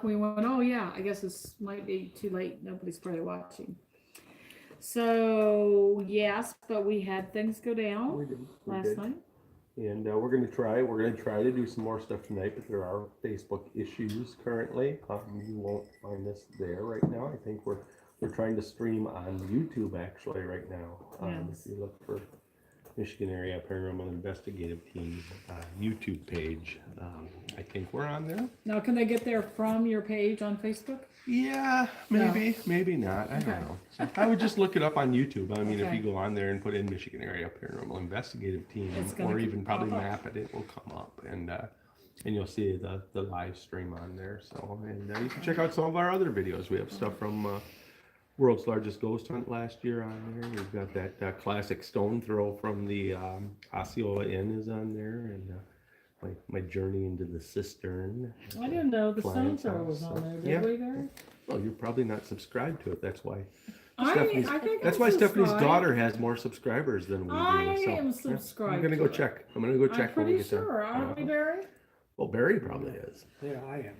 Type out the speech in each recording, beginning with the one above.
We went, oh yeah, I guess this might be too late. Nobody's probably watching. So yes, but we had things go down We did. We last did. night. And we're gonna try. We're gonna try to do some more stuff tonight, but there are Facebook issues currently. You won't find us there right now. I think we're trying to stream on YouTube actually right now. Yes. If you look for Michigan Area Paranormal Investigative Team YouTube page, I think we're on there. Now, can they get there from your page on Facebook? Yeah, maybe, maybe not. I Okay. don't know. So I would just look it up on YouTube. I mean, if Okay. you go on there and put in Michigan Area Paranormal Investigative Team, It's gonna or even probably pop up. MAPIT, it will come up, and you'll see the live stream on there. So, and you can check out some of our other videos. We have stuff from World's Largest Ghost Hunt last year on there. We've got that classic stone throw from the Osceola Inn is on there, and my journey into the cistern. I didn't know the stone Client's throw was house, on so- there. Did yeah. we, Barry? Well, you're probably not subscribed to it. That's why. I Stephanie's, think that's I'm why Stephanie's subscribed. daughter has more subscribers than we do. I so, am yeah, subscribed I'm gonna go to it. check. I'm gonna go check I'm when we pretty get done. sure, aren't we, Barry? Well, Barry probably is. Yeah, I am.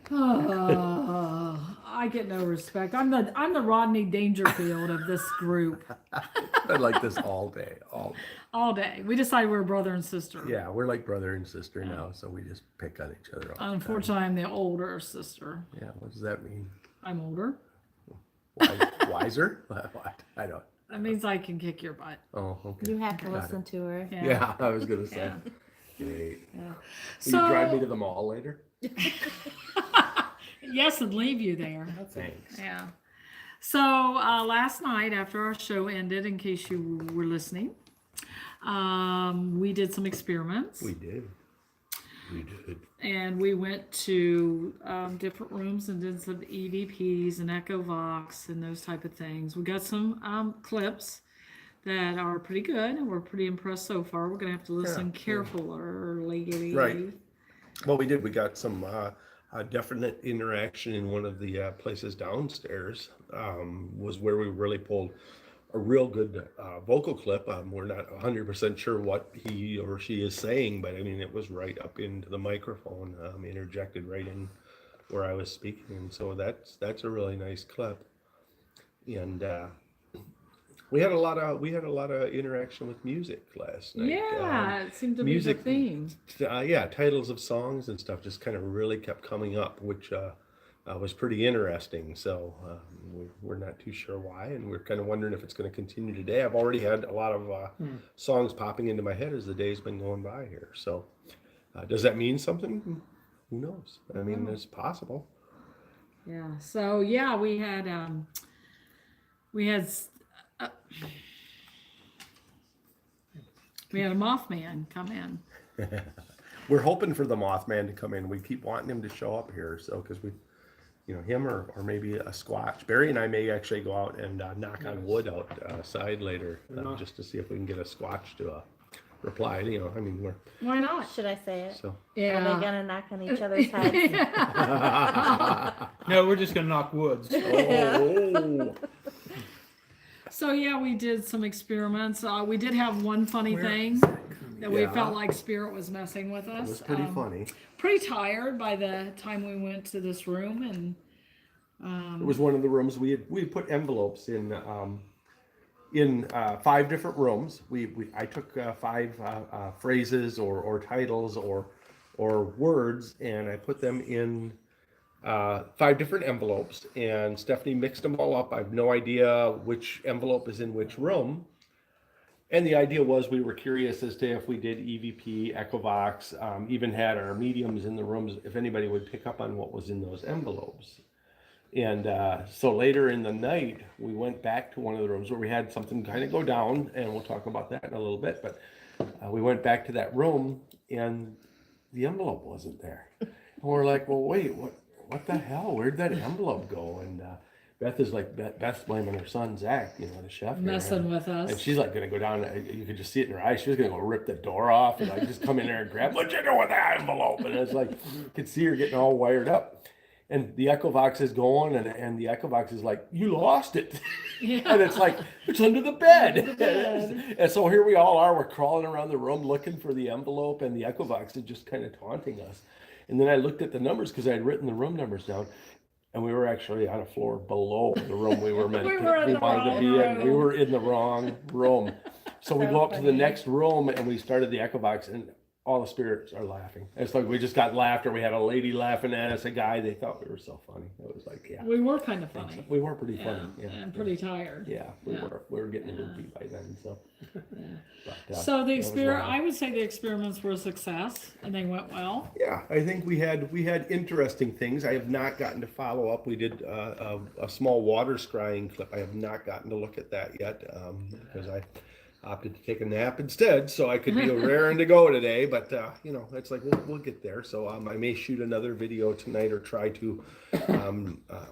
I get no respect. I'm the Rodney Dangerfield of this group. I like this all day, all day. All day. We decided we're brother and sister. Yeah, we're like brother and sister now, so we just pick on each other all the time. Unfortunately, I'm the older sister. Yeah, what does that mean? I'm older. Wiser? What? I don't. That means I can kick your butt. Oh, okay. You have to Got listen to her. Yeah. Yeah, I was gonna say. Yeah. Great. Yeah. Will So, you drive me to the mall later? yes, and leave you there. Thanks. Yeah. So last night after our show ended, in case you were listening, we did some experiments. We did. We did. And we went to different rooms and did some EVPs and Echo Vox and those type of things. We got some clips that are pretty good, and we're pretty impressed so far. We're gonna have to listen carefully. Right. Well, we did. We got some definite interaction in one of the places downstairs. Was where we really pulled a real good vocal clip. We're not 100% sure what he or she is saying, but I mean, it was right up into the microphone, interjected right in where I was speaking, and so that's a really nice clip. And we had a lot of interaction with music last night. Yeah, it seemed to music- be the theme. Yeah, titles of songs and stuff just kind of really kept coming up, which was pretty interesting. So we're not too sure why, and we're kind of wondering if it's going to continue today. I've already had a lot of songs popping into my head as the day's been going by here. So does that mean something? Who knows? I mean, it's possible. Yeah. So yeah, we had we had a Mothman come in. We're hoping for the Mothman to come in. We keep wanting him to show up here, so because we, him or maybe a Squatch. Barry and I may actually go out and knock on wood outside later, just to see if we can get a Squatch to reply. I mean, we're Why not? Should I say it? so. Are they Yeah. gonna knock on each other's heads? No, we're just gonna knock woods. Oh, So yeah, we did some experiments. We did have one funny thing that we Yeah. felt like Spirit was messing with us. it was pretty funny. Pretty tired by the time we went to this room, and It was one of the rooms we had put envelopes in 5 different rooms. I took 5 phrases or titles or words, and I put them in 5 different envelopes, and Stephanie mixed them all up. I have no idea which envelope is in which room. And the idea was we were curious as to if we did EVP, Echovox, even had our mediums in the rooms, if anybody would pick up on what was in those envelopes. And so later in the night, we went back to one of the rooms where we had something kind of go down, and we'll talk about that in a little bit. But we went back to that room, and the envelope wasn't there. And we're like, well, wait, what the hell? Where'd that envelope go? And Beth's blaming her son, Zach, the chef. messing with us. And she's like going to go down, you could just see it in her eyes. She was going to go rip the door off and just come in there and grab, what'd you do with that envelope? And it's like, you could see her getting all wired up. And the Echovox is going, and the Echovox is like, you lost it. And it's like, it's under the bed. And so here we all are, we're crawling around the room looking for the envelope, and the Echovox is just kind of taunting us. And then I looked at the numbers because I had written the room numbers down, and we were actually on a floor below the room we were meant We to, were in we the wanted to wrong be in. We room. were in the wrong room. So we So go up to the funny. next room and we started the echo box, and all the spirits are laughing. It's like we just got laughter. We had a lady laughing at us, a guy. They thought we were so funny. It was like, yeah, We were kind of funny. we were pretty Yeah, funny. Yeah, and pretty tired. yeah, we Yeah. were. We were getting Yeah. loopy by then. So, but, So the that was wild. I would say the experiments were a success and they went well. Yeah, I think we had interesting things. I have not gotten to follow up. We did a small water scrying clip. I have not gotten to look at that yet because I opted to take a nap instead, so I could be raring to go today. But you know, it's like we'll get there. So I may shoot another video tonight or try to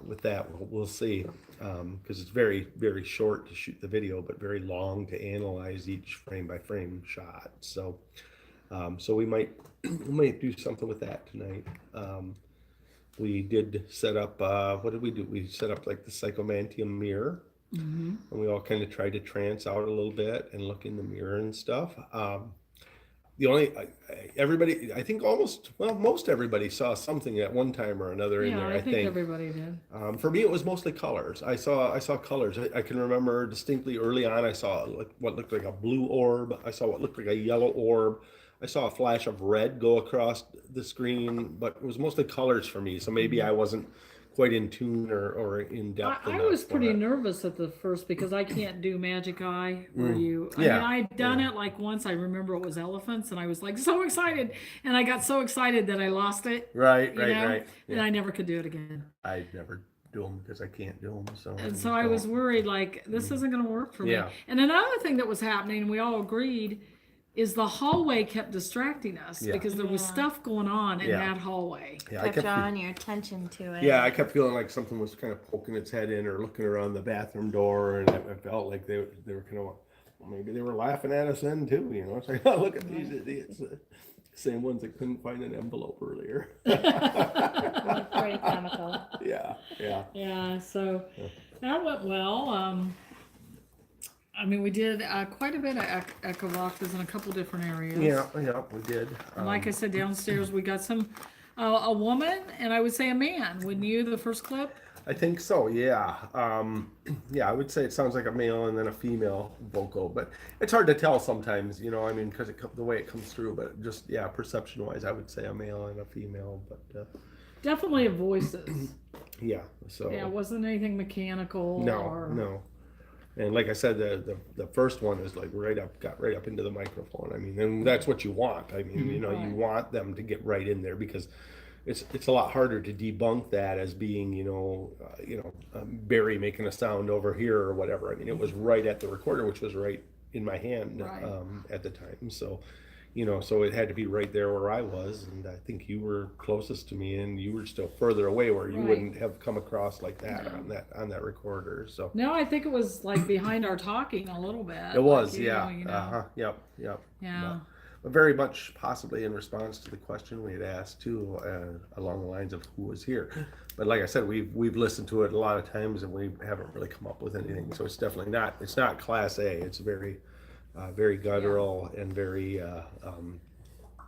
with that. We'll see because it's very short to shoot the video, but very long to analyze each frame by frame shot. So so we might do something with that tonight. We did set up, what did we do? We set up like the psychomantium mirror, and we all kind of tried to trance out a little bit and look in the mirror and stuff. The only, everybody, I think most everybody saw something at one time or another in Yeah, there, I think everybody did. For me, it was mostly colors. I saw colors. I can remember distinctly early on. I saw what looked like a blue orb. I saw what looked like a yellow orb. I saw a flash of red go across the screen, but it was mostly colors for me. So maybe I wasn't quite in tune or in depth. I enough was for pretty it. nervous at the first because I can't do magic eye where I Yeah, mean, I'd done it like once. I remember it was elephants and I was like so excited, and I got so excited that I lost it. Right, you right, know? right. And Yeah. I never could do it again. I never do them because I can't do them. So And so I was worried, like, this isn't going to work for me. Yeah. And another thing that was happening, we all agreed, is the hallway kept distracting us Yeah. because there was Yeah. stuff going on in Yeah. that hallway. Yeah, I Kept kept. drawing your attention to it. Yeah, I kept feeling like something was kind of poking its head in or looking around the bathroom door, and I felt like they were kind of, well, maybe they were laughing at us then too. You know, it's like, oh, look at these idiots. Same ones that couldn't find an envelope earlier. Pretty comical. Yeah, yeah. Yeah, so that went well. I mean, we did quite a bit of echo boxes in a couple different areas. Yeah, we did. And like I said, downstairs we got some, a woman and I would say a man. Wouldn't you, the first clip? I think so, yeah. Yeah, I would say it sounds like a male and then a female vocal, but it's hard to tell sometimes, you know, I mean, because the way it comes through, but just, yeah, perception-wise, I would say a male and a female, but Definitely voices. yeah, so. Yeah, it wasn't anything mechanical or. No. And like I said, the first one is like got right up into the microphone. I mean, and that's what you want. I mean, you know, you want them to get right in there because it's a lot harder to debunk that as being, Barry making a sound over here or whatever. I mean, it was right at the recorder, which was right in my hand Right. at the time. So, you know, so it had to be right there where I was, and I think you were closest to me, and you were still further away where you Right. wouldn't have come across like that on that recorder. So No, I think it was like behind our talking a little bit. it was, like, you yeah, know, you know. uh-huh, yep. Yeah. But very much possibly in response to the question we had asked too, along the lines of who was here. But like I said, we've listened to it a lot of times, and we haven't really come up with anything. So it's definitely not. It's not Class A. It's very guttural and very,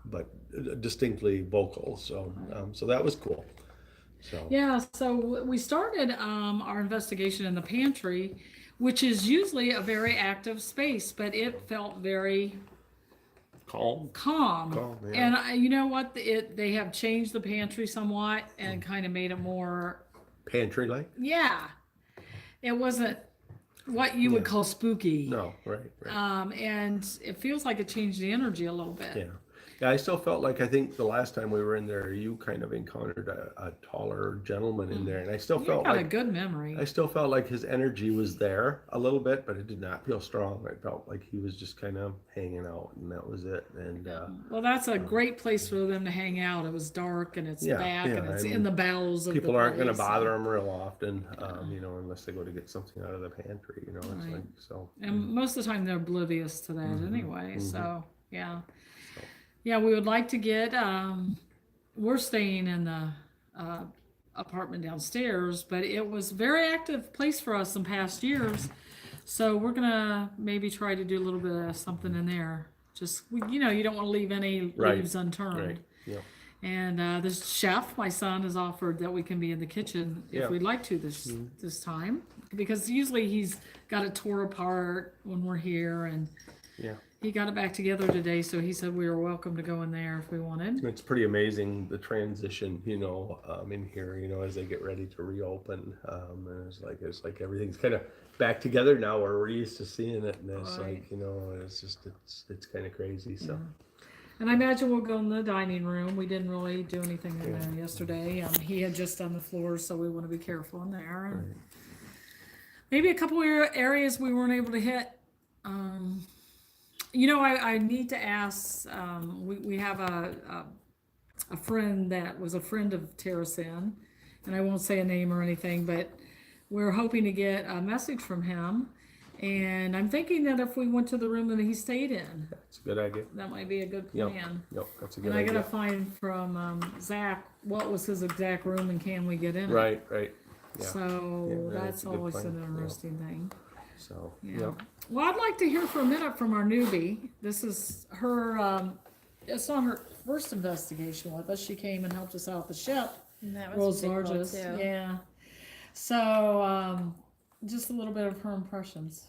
but distinctly vocal. So so that was cool. So Yeah, so we started our investigation in the pantry, which is usually a very active space, but it felt very calm. calm. Yeah. And you know what? They have changed the pantry somewhat and kind of made it more, Pantry like? yeah. It wasn't what you would call spooky. No, right. And it feels like it changed the energy a little bit. Yeah. Yeah, I still felt like I think the last time we were in there, you kind of encountered a taller gentleman in there, and I still You felt got a like good memory. I still felt like his energy was there a little bit, but it did not feel strong. I felt like he was just kind of hanging out, and that was it. And Well, that's a great place for them to hang out. It was dark and it's Yeah, back yeah, and it's I in mean, the bowels of people the aren't going to place. bother him real often, unless they go to get something out of the pantry. You know, it's Right. like so. And most of the time they're oblivious to that anyway. mhm. So yeah, yeah, we would like to get. We're staying in the apartment downstairs, but it was a very active place for us in past years. So we're gonna maybe try to do a little bit of something in there. Just you don't want to leave any Right, leaves unturned. Right. Yeah. And the chef, my son, has offered that we can be in the kitchen Yeah. if we'd like to this time, because usually he's got it tore apart when we're here, and Yeah. he got it back together today. So he said we were welcome to go in there if we wanted. It's pretty amazing the transition, in here, as they get ready to reopen. And it's like everything's kind of back together now, where we're used to seeing it, and it's Right. like, it's just it's kind of crazy. So And I imagine we'll go in the dining room. We didn't really do anything in there yesterday. He had just done the floors, so we want to be careful in there. And maybe a couple areas we weren't able to hit. I need to ask. We have a friend that was a friend of Terracin, and I won't say a name or anything, but we're hoping to get a message from him. And I'm thinking that if we went to the room that he stayed in, it's a good idea. that might be a good Yep. plan. Yep, that's a good And I idea. gotta find from Zach what was his exact room and can we get in it. Right. Yeah. So Yeah, that's a good always plan. an Yeah. interesting thing. So Yeah. yep. Well, I'd like to hear for a minute from our newbie. This is her. It's not her first investigation with us. She came and helped us out with the ship. And that World's pretty cool, largest. too. Yeah. So just a little bit of her impressions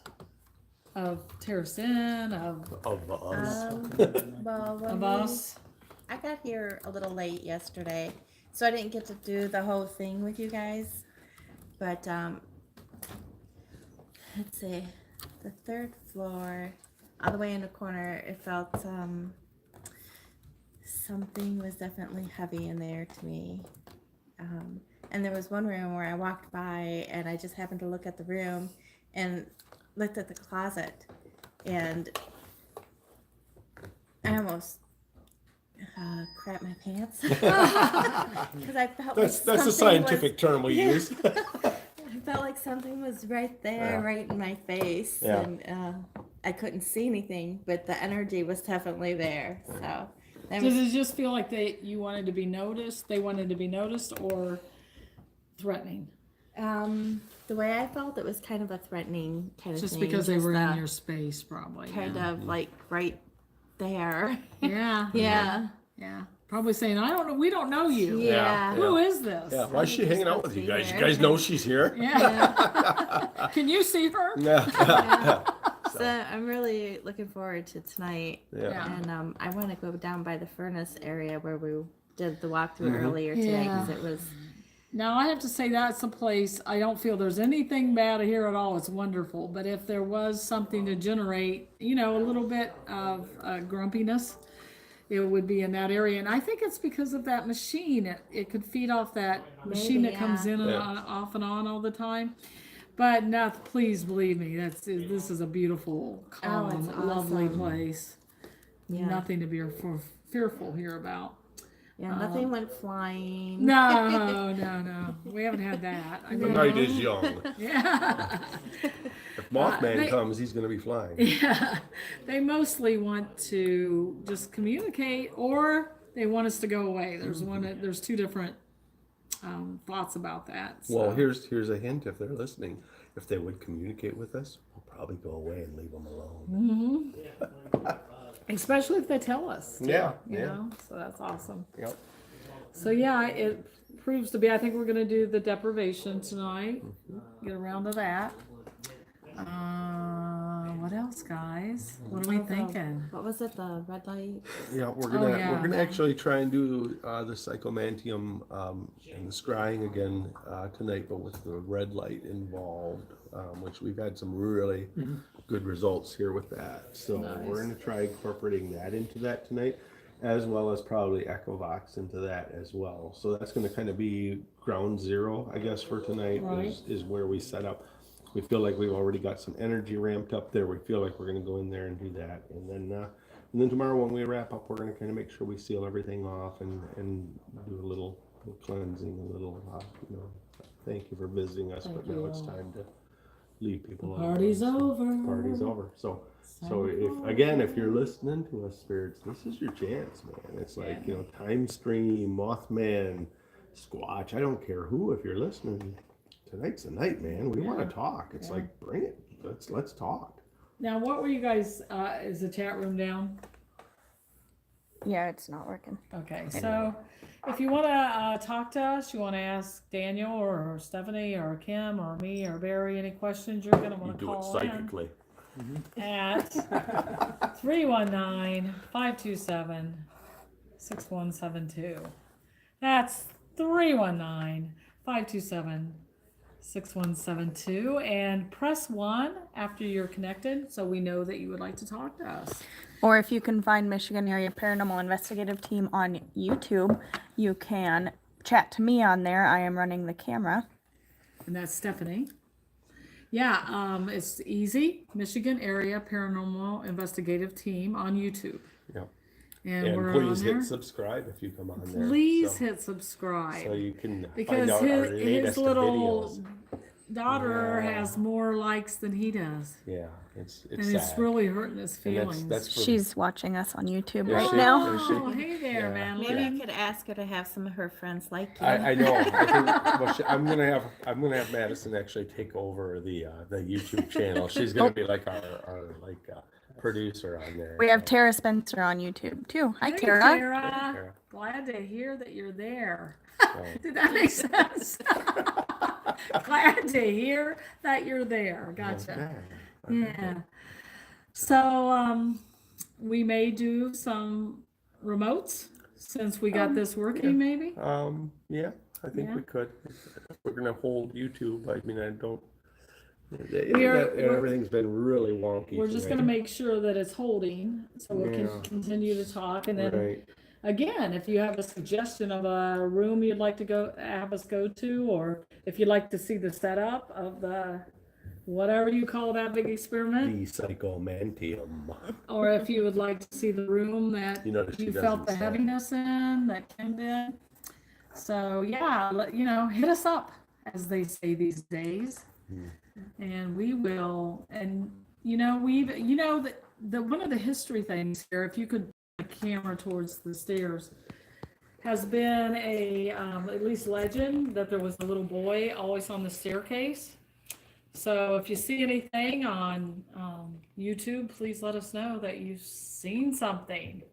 of Terracin, of Of us. Well, when of we- us. I got here a little late yesterday, so I didn't get to do the whole thing with you guys. But let's see, the third floor, all the way in the corner, it felt something was definitely heavy in there to me. And there was one room where I walked by and I just happened to look at the room and looked at the closet, and I almost crap my pants because I felt That's like a something scientific term we Yeah. use. I felt like something was right there, Yeah. right in my face, Yeah. and I couldn't see anything, but the energy was definitely there. So that Did was, it just feel like you wanted to be noticed? They wanted to be noticed, or threatening? the way I felt, it was kind of a threatening kind of Just thing. because they were the in your space, probably. kind Yeah. of like right there. Yeah. Yeah. Yeah. Probably saying, I don't know. We don't know you. Yeah. Who is this? Yeah, why is she hanging out with you guys? You Here. guys know she's here. Yeah. Can you see her? Yeah. So I'm really looking forward to tonight. Yeah. And I want to go down by the furnace area where we did the walkthrough Mm-hmm. earlier today because Yeah. it was. Now, I have to say that's a place, I don't feel there's anything bad here at all. It's wonderful. But if there was something to generate, a little bit of grumpiness, it would be in that area. And I think it's because of that machine. It could feed off that machine that comes yeah. in and Yeah. off and on all the time. But no, please believe me, this is a beautiful, calm, it's lovely awesome. place. Yeah. Nothing to be fearful here about. Yeah, nothing went flying. No. We haven't had that. I The mean, night is young. yeah. If Mothman they- comes, he's going to be flying. Yeah. They mostly want to just communicate, or they want us to go away. There's two different thoughts about that. Well, so. here's a hint. If they're listening, if they would communicate with us, we'll probably go away and leave them alone. Especially if they tell us. Yeah, You yeah. know, so that's awesome. Yep. So yeah, it proves to be. I think we're gonna do the deprivation tonight. Get around to that. What else, guys? What are we thinking? What was it? The red light? Yeah, we're yeah. gonna actually try and do the psychomantium and the scrying again tonight, but with the red light involved, which we've had some really good results here with that. So we're gonna try incorporating that into that tonight, as well as probably Echovox into that as well. So that's gonna kind of be ground zero, I guess, for tonight. Right. Is where we set up. We feel like we've already got some energy ramped up there. We feel like we're going to go in there and do that. And then tomorrow when we wrap up, we're going to kind of make sure we seal everything off and do a little cleansing, a little, thank you for visiting us. But now it's time to leave people alone. Party's over. Party's over. So if you're listening to us, spirits, this is your chance, man. It's like, Time Stream, Mothman, Squatch, I don't care who, if you're listening. Tonight's the night, man. We want to talk. It's like, bring it. Let's talk. Now, what were you guys? Is the chat room down? Yeah, it's not working. Okay, so if you want to talk to us, you want to ask Daniel or Stephanie or Kim or me or Barry any questions, you're going to You want to do it call in psychically. at 319-527-6172. That's 319-527-6172. And press 1 after you're connected so we know that you would like to talk to us. Or if you can find Michigan Area Paranormal Investigative Team on YouTube, you can chat to me on there. I am running the camera. And that's Stephanie. Yeah, it's easy. Michigan Area Paranormal Investigative Team on YouTube. Yep. And, And we're please on there. hit subscribe if you come on there. Please so, hit subscribe. so you can Because find out our his latest little videos. daughter Yeah. has more likes than he does. Yeah, it's And sad. it's really hurting his And feelings. that's for, She's watching us on YouTube Is right she? now. Is she? Oh, hey there, Yeah. Madeline. Maybe you could ask her to have some of her friends like you. I know. I think well, I'm gonna have Madison actually take over the YouTube channel. She's gonna be like our producer on there. We have so. Tara Spencer on YouTube too. Hi, Hey, Tara. Tara. Tara. Glad to hear that you're there. So, Did that make sense? Glad to hear that you're there. Gotcha. Yeah. So we may do some remotes since we got this working, maybe. Yeah, I think Yeah. we could. We're gonna hold YouTube. I mean, I don't. The We are- internet and everything's been really wonky. We're just today. gonna make sure that it's holding, so we Yeah. can continue to talk. And then Right. again, if you have a suggestion of a room you'd like to have us go to, or if you'd like to see the setup of the whatever you call that big experiment, The psychomantium. or if you would like to see the room that You notice she you felt doesn't the say. heaviness in, that Kim did. So yeah, hit us up, as they say these days, and we will. And that one of the history things here, if you could put a camera towards the stairs, has been a at least legend that there was a little boy always on the staircase. So if you see anything on YouTube, please let us know that you've seen something.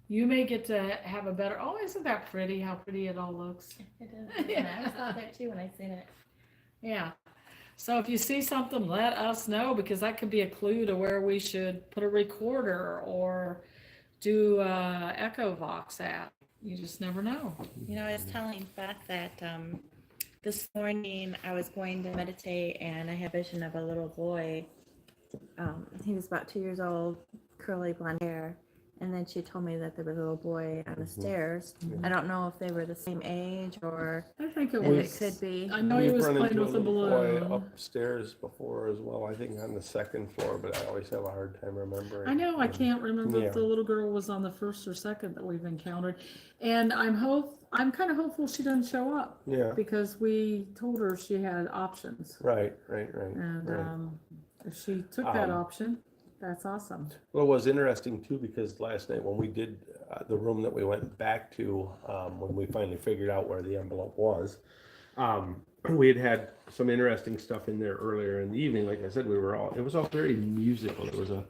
You may get to have a better. Oh, isn't that pretty? How pretty it all looks. It is. Yeah, I saw that too when I seen it. Yeah. So if you see something, let us know, because that could be a clue to where we should put a recorder or do Echo Vox at. You just never know. I was telling Beth that this morning I was going to meditate and I had a vision of a little boy. He was about 2 years old, curly blonde hair. And then she told me that there was a little boy on the stairs. I don't know if they were the same age or I think it if was. it could be. I know he was run playing into with a little boy balloon. upstairs before as well. I think on the second floor, but I always have a hard time remembering. I know, I can't remember Yeah. if the little girl was on the first or second that we've encountered. And I'm kind of hopeful she doesn't show up, Yeah. because we told her she had options. Right. And Right. if she took that Um, option, that's awesome. Well, it was interesting too, because last night when we did the room that we went back to, when we finally figured out where the envelope was, we had some interesting stuff in there earlier in the evening. Like I said, it was all very musical. There was a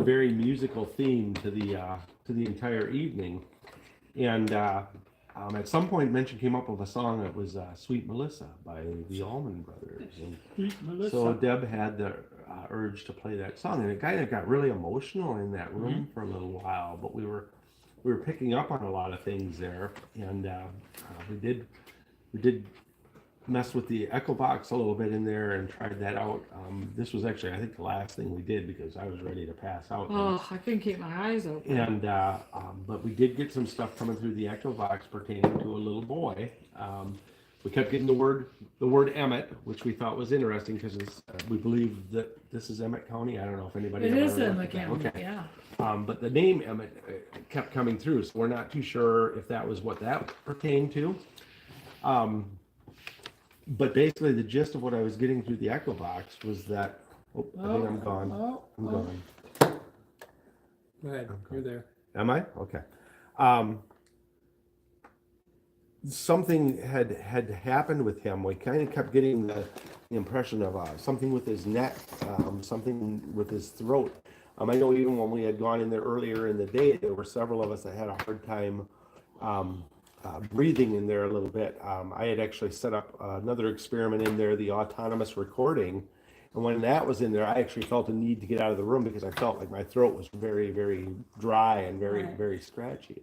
very musical theme to the entire evening. And at some point, mention came up with a song that was "Sweet Melissa" by the Allman Brothers. And so Deb had the urge to play that song, and it kind of got really emotional in that room for a little while. But we were picking up on a lot of things there, and we did mess with the Echo Box a little bit in there and tried that out. This was actually, I think, the last thing we did, because I was ready to pass out. Oh, I couldn't keep my eyes open. And but we did get some stuff coming through the Echo Box pertaining to a little boy. We kept getting the word Emmett, which we thought was interesting, because we believe that this is Emmett County. I don't know if anybody It ever is in looked the at that. county, Okay. yeah. But the name Emmett kept coming through, so we're not too sure if that was what that pertained to. But basically, the gist of what I was getting through the Echo Box was that. Oh, I think I'm gone. I'm gone. Go ahead, you're there. Am I? Okay. Something had happened with him. We kind of kept getting the impression of something with his neck, something with his throat. I know even when we had gone in there earlier in the day, there were several of us that had a hard time breathing in there a little bit. I had actually set up another experiment in there, the autonomous recording. And when that was in there, I actually felt a need to get out of the room because I felt like my throat was very, very dry and very, Right. very scratchy.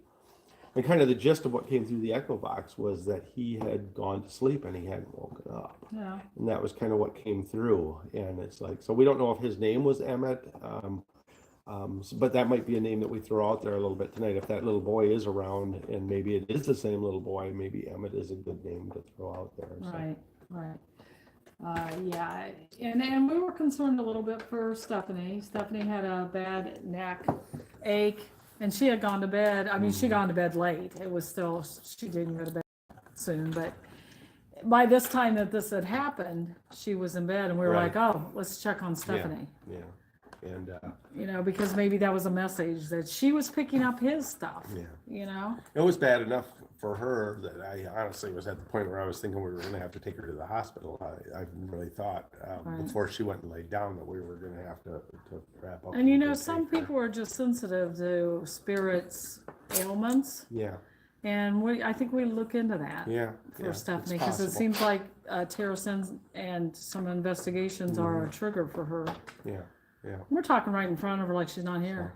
And kind of the gist of what came through the echo box was that he had gone to sleep and he hadn't woken up. Yeah. And that was kind of what came through. And it's like, so we don't know if his name was Emmett, but that might be a name that we throw out there a little bit tonight. If that little boy is around and maybe it is the same little boy, maybe Emmett is a good name to throw out there. So. Right. Yeah, and we were concerned a little bit for Stephanie. Stephanie had a bad neck ache, and she had gone to bed. I mean, she gone to bed late. It was still, she didn't go to bed soon, but by this time that this had happened, she was in bed, and we were Right. like, oh, let's check on Stephanie. Yeah. And You know, because maybe that was a message that she was picking up his stuff. Yeah. You know. it was bad enough for her that I honestly was at the point where I was thinking we were going to have to take her to the hospital. I really thought Right. before she went and laid down that we were going to have to wrap up. And you know, take some her. people are just sensitive to spirits ailments. Yeah. And I think we look into that Yeah. for Stephanie, because it possible. seems like terracins and some investigations are a trigger for her. Yeah. Yeah. We're talking right in front of her like she's not here.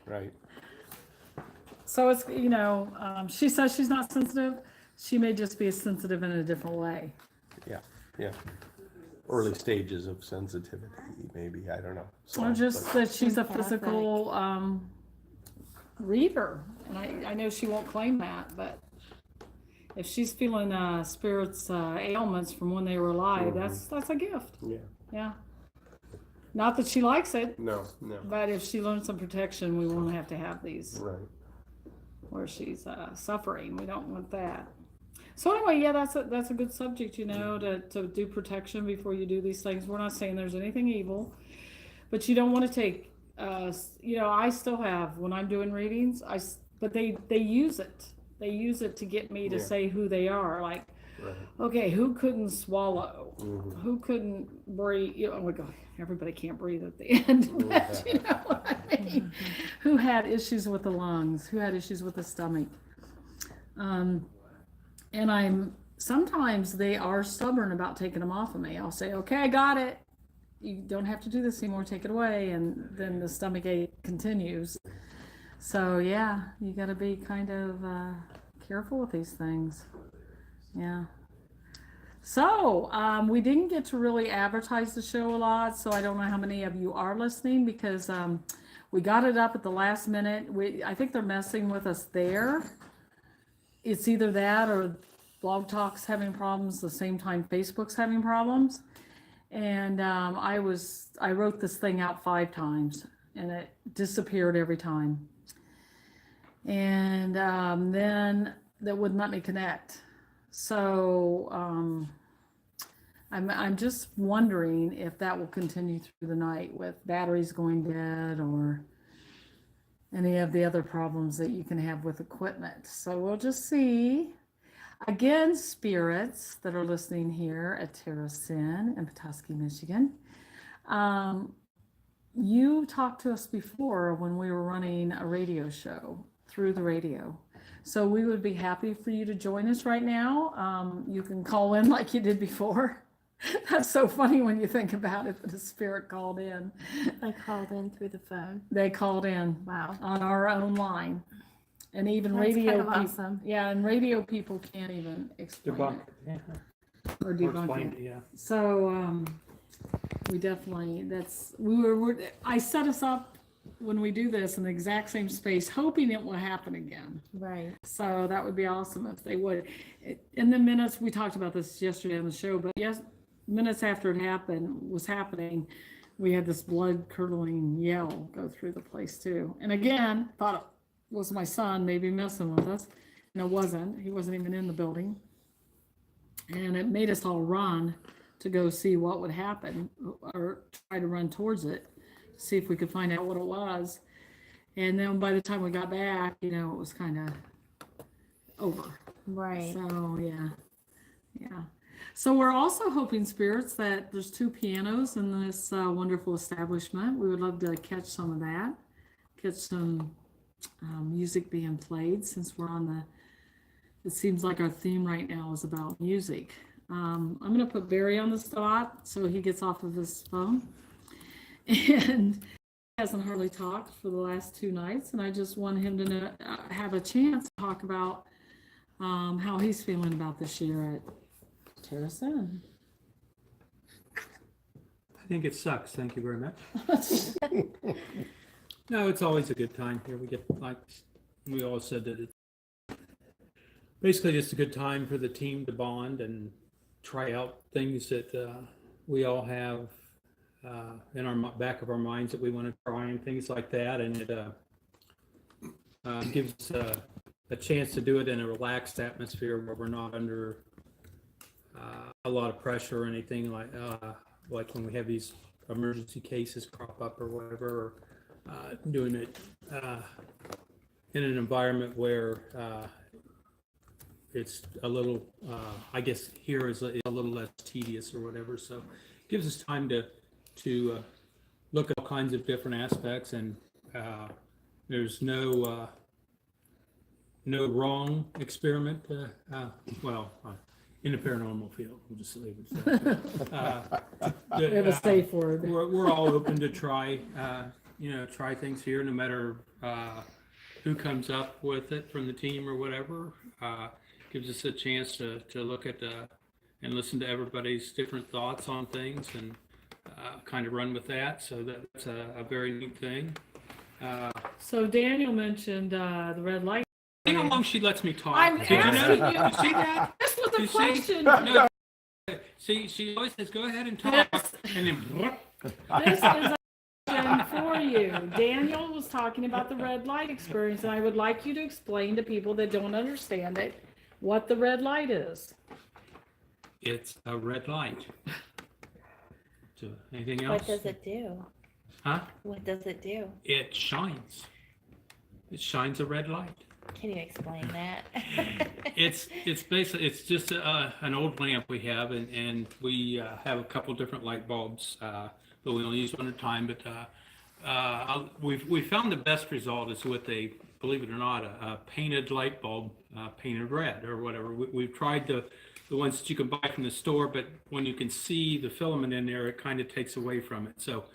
Right. So it's, you know, she says she's not sensitive. She may just be sensitive in a different way. Yeah. Yeah. Early stages of sensitivity, maybe. I don't know. So, Or just but- that she's a Empathic. physical reader. And I know she won't claim that, but if she's feeling spirits ailments from when they were alive, that's a gift. Yeah. Yeah. Not that she likes it, No. No. but if she learns some protection, we won't have to have these Right. where she's suffering. We don't want that. So anyway, yeah, that's a good subject, you know, to do protection before you do these things. We're not saying there's anything evil, but you don't want to take, you know, I still have, when I'm doing readings, but they use it. They use it to get me to Yeah. say who they are. Like, Right. okay, who couldn't swallow? Mhm. Who couldn't breathe? You know, I'm like, oh, everybody can't breathe at the end of that, you know what I mean? Who had issues with the lungs? Who had issues with the stomach? And sometimes they are stubborn about taking them off of me. I'll say, okay, I got it. You don't have to do this anymore. Take it away. And then the stomach ache continues. So yeah, you got to be kind of careful with these things. Yeah. So we didn't get to really advertise the show a lot, so I don't know how many of you are listening, because we got it up at the last minute. I think they're messing with us there. It's either that or Blog Talk's having problems the same time Facebook's having problems. And I wrote this thing out 5 times and it disappeared every time. And then that wouldn't let me connect. So I'm just wondering if that will continue through the night with batteries going dead or any of the other problems that you can have with equipment. So we'll just see. Again, spirits that are listening here at Terracin in Petoskey, Michigan. You talked to us before when we were running a radio show through the radio. So we would be happy for you to join us right now. You can call in like you did before. That's so funny when you think about it, that a spirit called in. I called in through the phone. They called in Wow. on our own line. And even That's radio kind of people, awesome. yeah, and radio people can't even explain Debunk. it Yeah. or Or debunk explain it. it, yeah. So we definitely, I set us up when we do this in the exact same space, hoping it will happen again. Right. So that would be awesome if they would. In the minutes, we talked about this yesterday on the show, but yes, minutes after it was happening, we had this blood curdling yell go through the place too. And again, thought it was my son maybe messing with us. And it wasn't. He wasn't even in the building. And it made us all run to go see what would happen or try to run towards it, see if we could find out what it was. And then by the time we got back, it was kind of over. Right. So yeah. So we're also hoping, spirits, that there's 2 pianos in this wonderful establishment. We would love to catch some of that, catch some music being played, since we're on the, it seems like our theme right now is about music. I'm going to put Barry on the spot so he gets off of his phone. And he hasn't hardly talked for the last 2 nights, and I just want him to know, have a chance to talk about how he's feeling about this year at Terrace Inn. I think it sucks. Thank you very much. No, it's always a good time here. We get, like we all said, that it's basically just a good time for the team to bond and try out things that we all have in our back of our minds that we want to try and things like that. And it gives a chance to do it in a relaxed atmosphere where we're not under a lot of pressure or anything like when we have these emergency cases crop up or whatever, or doing it in an environment where it's a little, I guess here is a little less tedious or whatever. So it gives us time to look at all kinds of different aspects, and there's no wrong experiment. In the paranormal field, we'll just leave it. We have a safe word. We're all open to try things here, no matter who comes up with it from the team or whatever. Gives us a chance to look at and listen to everybody's different thoughts on things, and kind of run with that. So that's a very neat thing. So Daniel mentioned the red light. See how long she lets me talk. I'm Did you asking know? you. You see that? This was a You see? question. No, see, she always says, "Go ahead and talk," and then. This is a question for you. Daniel was talking about the red light experience, and I would like you to explain to people that don't understand it what the red light is. It's a red light. So anything else? What does it do? Huh? What does it do? It shines. It shines a red light. Can you explain that? It's basically, it's just an old lamp we have, and we have a couple different light bulbs, but we only use one at a time. But we found the best result is with a, believe it or not, a painted light bulb, painted red or whatever. We've tried the ones that you can buy from the store, but when you can see the filament in there, it kind of takes away from it. So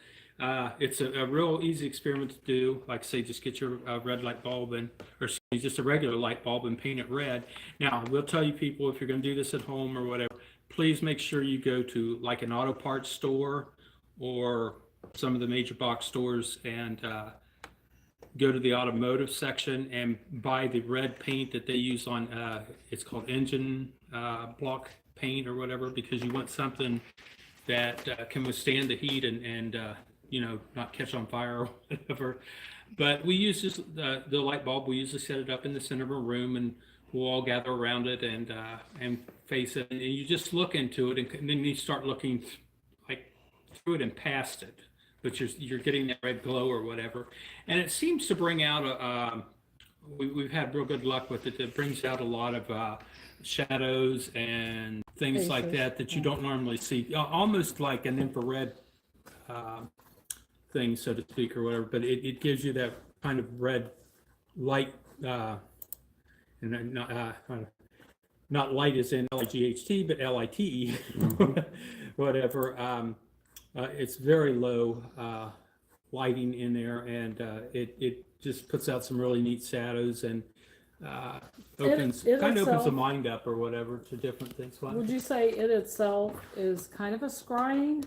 it's a real easy experiment to do. Like I say, just get your red light bulb or just a regular light bulb and paint it red. Now, we'll tell you people, if you're going to do this at home or whatever, please make sure you go to like an auto parts store or some of the major box stores and go to the automotive section and buy the red paint that they use on, it's called engine block paint or whatever, because you want something that can withstand the heat and not catch on fire or whatever. But we use this, the light bulb, we usually set it up in the center of a room, and we'll all gather around it and face it. And you just look into it, and then you start looking like through it and past it, but you're getting that red glow or whatever. And it seems to bring out we've had real good luck with it. It brings out a lot of shadows and things like that you don't normally see, almost like an infrared thing, so to speak, or whatever. But it gives you that kind of red light, and not light as in LIGHT, but LITE, whatever. It's very low lighting in there, and it just puts out some really neat shadows and opens the mind up or whatever to different things. Would you say it itself is kind of a scrying?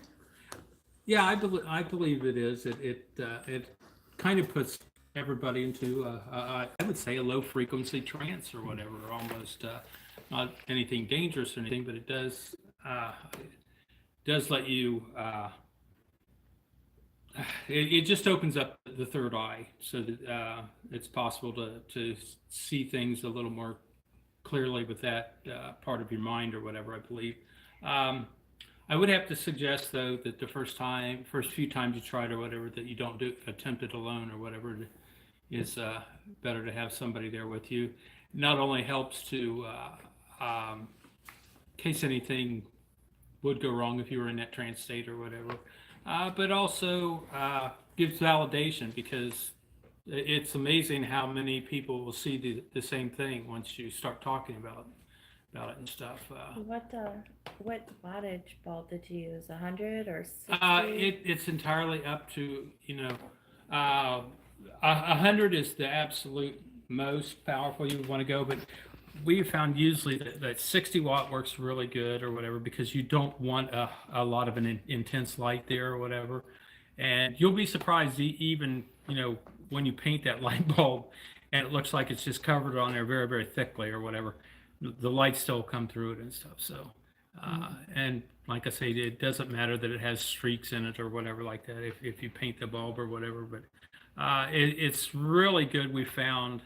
Yeah, I believe it is. It kind of puts everybody into I would say a low frequency trance or whatever, almost not anything dangerous or anything, but it does let you. It just opens up the third eye, so that it's possible to see things a little more clearly with that part of your mind or whatever, I believe. I would have to suggest, though, that the first few times you try it or whatever, that you don't attempt it alone or whatever. It is better to have somebody there with you. Not only helps to, in case anything would go wrong if you were in that trance state or whatever. But also gives validation, because it's amazing how many people will see the same thing once you start talking about it and stuff. What wattage bulb did you use? 100 or 60? It's entirely up to, 100 is the absolute most powerful you want to go, but we found usually that 60 watt works really good or whatever, because you don't want a lot of an intense light there or whatever. And you'll be surprised, even, when you paint that light bulb and it looks like it's just covered on there very, very thickly or whatever, the light still come through it and stuff. So, and like I say, it doesn't matter that it has streaks in it or whatever like that if you paint the bulb or whatever. But it's really good. We found,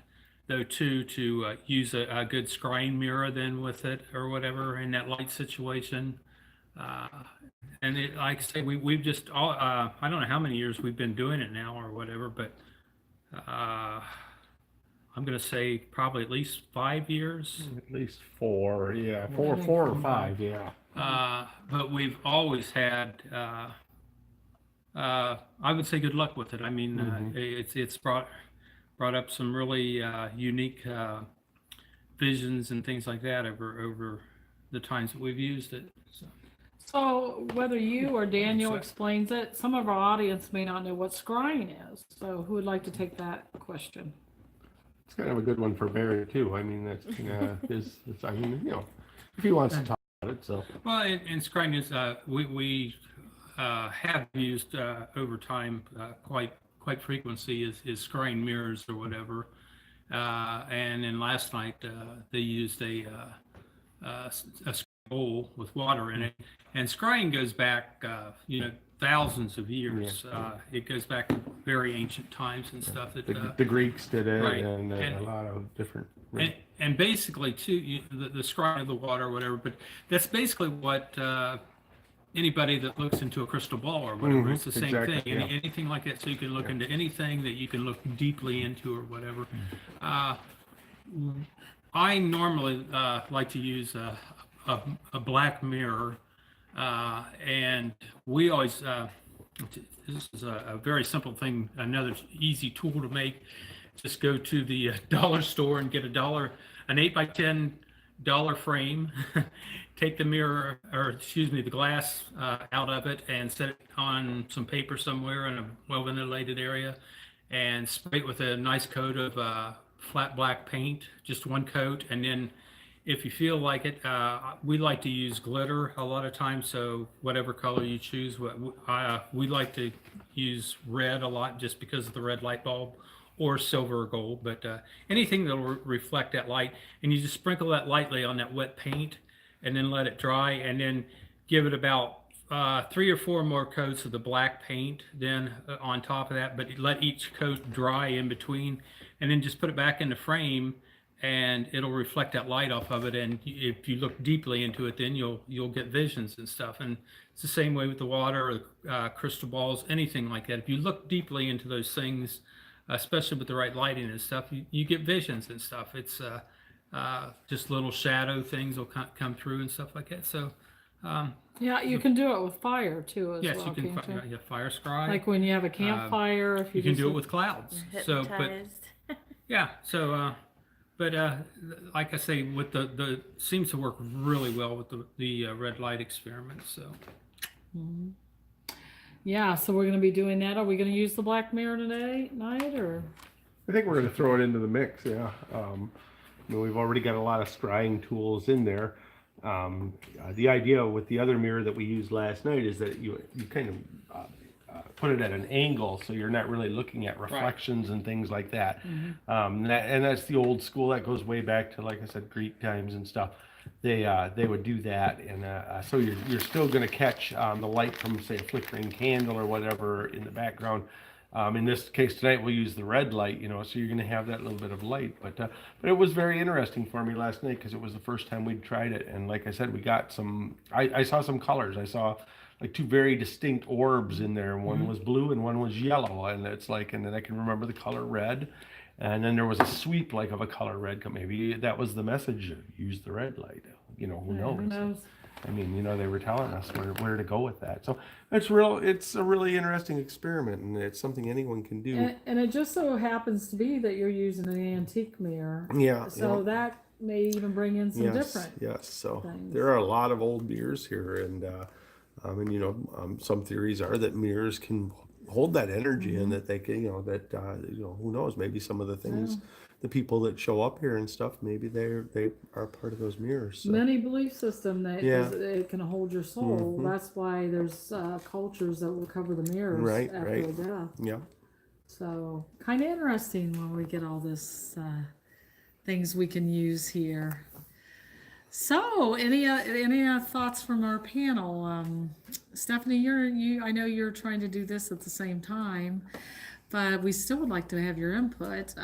though, too, to use a good scrying mirror then with it or whatever in that light situation. And like I say, we've just I don't know how many years we've been doing it now or whatever, but I'm going to say probably at least 5 years. At least 4, yeah, four or 5, yeah. But we've always had, I would say, good luck with it. I mean, it's brought up some really unique visions and things like that over the times that we've used it. So whether you or Daniel So- explains it, some of our audience may not know what scrying is. So who would like to take that question? It's kind of a good one for Barry too. I mean, that's I mean, if he wants to talk about it. So Well, and scrying is we have used over time quite frequency is scrying mirrors or whatever. And then last night they used a bowl with water in it, and scrying goes back thousands of years. It goes back to very ancient times and stuff. That the Greeks did it, right. and And- a lot of different. and basically too, the scrying of the water or whatever. But that's basically what anybody that looks into a crystal ball or whatever, it's the same exactly, thing. yeah. Anything like that, so you can look into anything that you can look deeply into or whatever. I normally like to use a black mirror, and we always this is a very simple thing, another easy tool to make. Just go to the dollar store and get an 8x10 frame. Take the mirror, or excuse me, the glass out of it, and set it on some paper somewhere in a well ventilated area, and spray it with a nice coat of flat black paint, just one coat. And then if you feel like it, we like to use glitter a lot of times, so whatever color you choose. We like to use red a lot, just because of the red light bulb, or silver or gold, but anything that will reflect that light. And you just sprinkle that lightly on that wet paint, and then let it dry, and then give it about 3 or 4 more coats of the black paint then on top of that, but let each coat dry in between, and then just put it back in the frame, and it'll reflect that light off of it. And if you look deeply into it, then you'll get visions and stuff. And it's the same way with the water or crystal balls, anything like that. If you look deeply into those things, especially with the right lighting and stuff, you get visions and stuff. It's just little shadow things will come through and stuff like that. So Yeah, you can do it with fire too as yes, well. you can can't you? fire scry. Like when you have a campfire, if you can just do it with clouds. So, but Hypnotized. yeah, so but like I say, with the seems to work really well with the red light experiment. So Yeah, so we're going to be doing that. Are we going to use the black mirror today night, or? I think we're going to throw it into the mix. Yeah, we've already got a lot of scrying tools in there. The idea with the other mirror that we used last night is that you kind of put it at an angle, so you're not really looking at reflections and things like that. And that's the old school that goes way back to, like I said, Greek times and stuff. They would do that, and so you're still going to catch the light from, say, a flickering candle or whatever in the background. In this case tonight, we'll use the red light, so you're going to have that little bit of light. But it was very interesting for me last night, because it was the first time we'd tried it. And like I said, we got some, I saw some colors. I saw like 2 very distinct orbs in there. One was blue and one was yellow. And it's like, and then I can remember the color red. And then there was a sweep like of a color red. Maybe that was the message: use the red light. Who knows? Who knows? I mean, they were telling us where to go with that. So it's a really interesting experiment, and it's something anyone can do. And it just so happens to be that you're using an antique mirror. Yeah. So that may even bring in some different. Yes. So things. there are a lot of old mirrors here, and some theories are that mirrors can hold that energy, and that they can, who knows, maybe some of the things, the people that show up here and stuff, maybe they are part of those mirrors. So. Many belief system that Yeah. it can hold your soul. That's why there's cultures that will cover the mirrors after a death. Yeah. So kind of interesting when we get all this things we can use here. So any thoughts from our panel? Stephanie, I know you're trying to do this at the same time, but we still would like to have your input.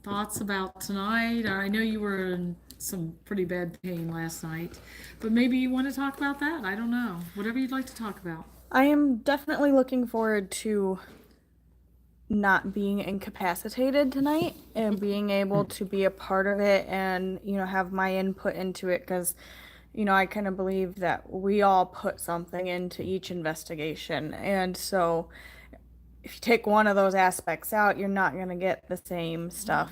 Thoughts about tonight? I know you were in some pretty bad pain last night, but maybe you want to talk about that. I don't know. Whatever you'd like to talk about. I am definitely looking forward to not being incapacitated tonight and being able to be a part of it and, have my input into it, because, I kind of believe that we all put something into each investigation. And so if you take one of those aspects out, you're not going to get the same stuff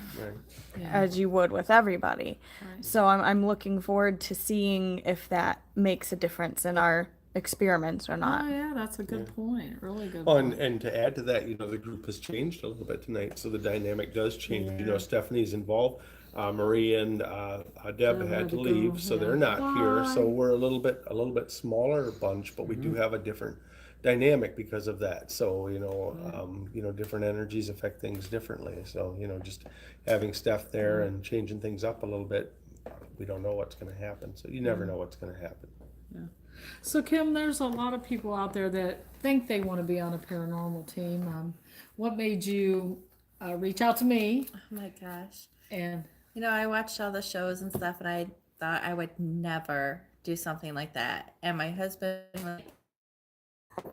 as you would with everybody. Right. So I'm looking forward to seeing if that makes a difference in our experiments or not. Oh yeah, that's a good point. Really good. Well, point. and to add to that, the group has changed a little bit tonight, so the dynamic does change. Stephanie's involved. Marie and Deb had to leave, so they're not here. So we're a little bit smaller bunch, but we do have a different dynamic because of that. So different energies affect things differently. So just having Steph there and changing things up a little bit, we don't know what's going to happen. So you never know what's going to happen. Yeah. So Kim, there's a lot of people out there that think they want to be on a paranormal team. What made you reach out to me? Oh my gosh. And I watched all the shows and stuff, and I thought I would never do something like that. And my husband,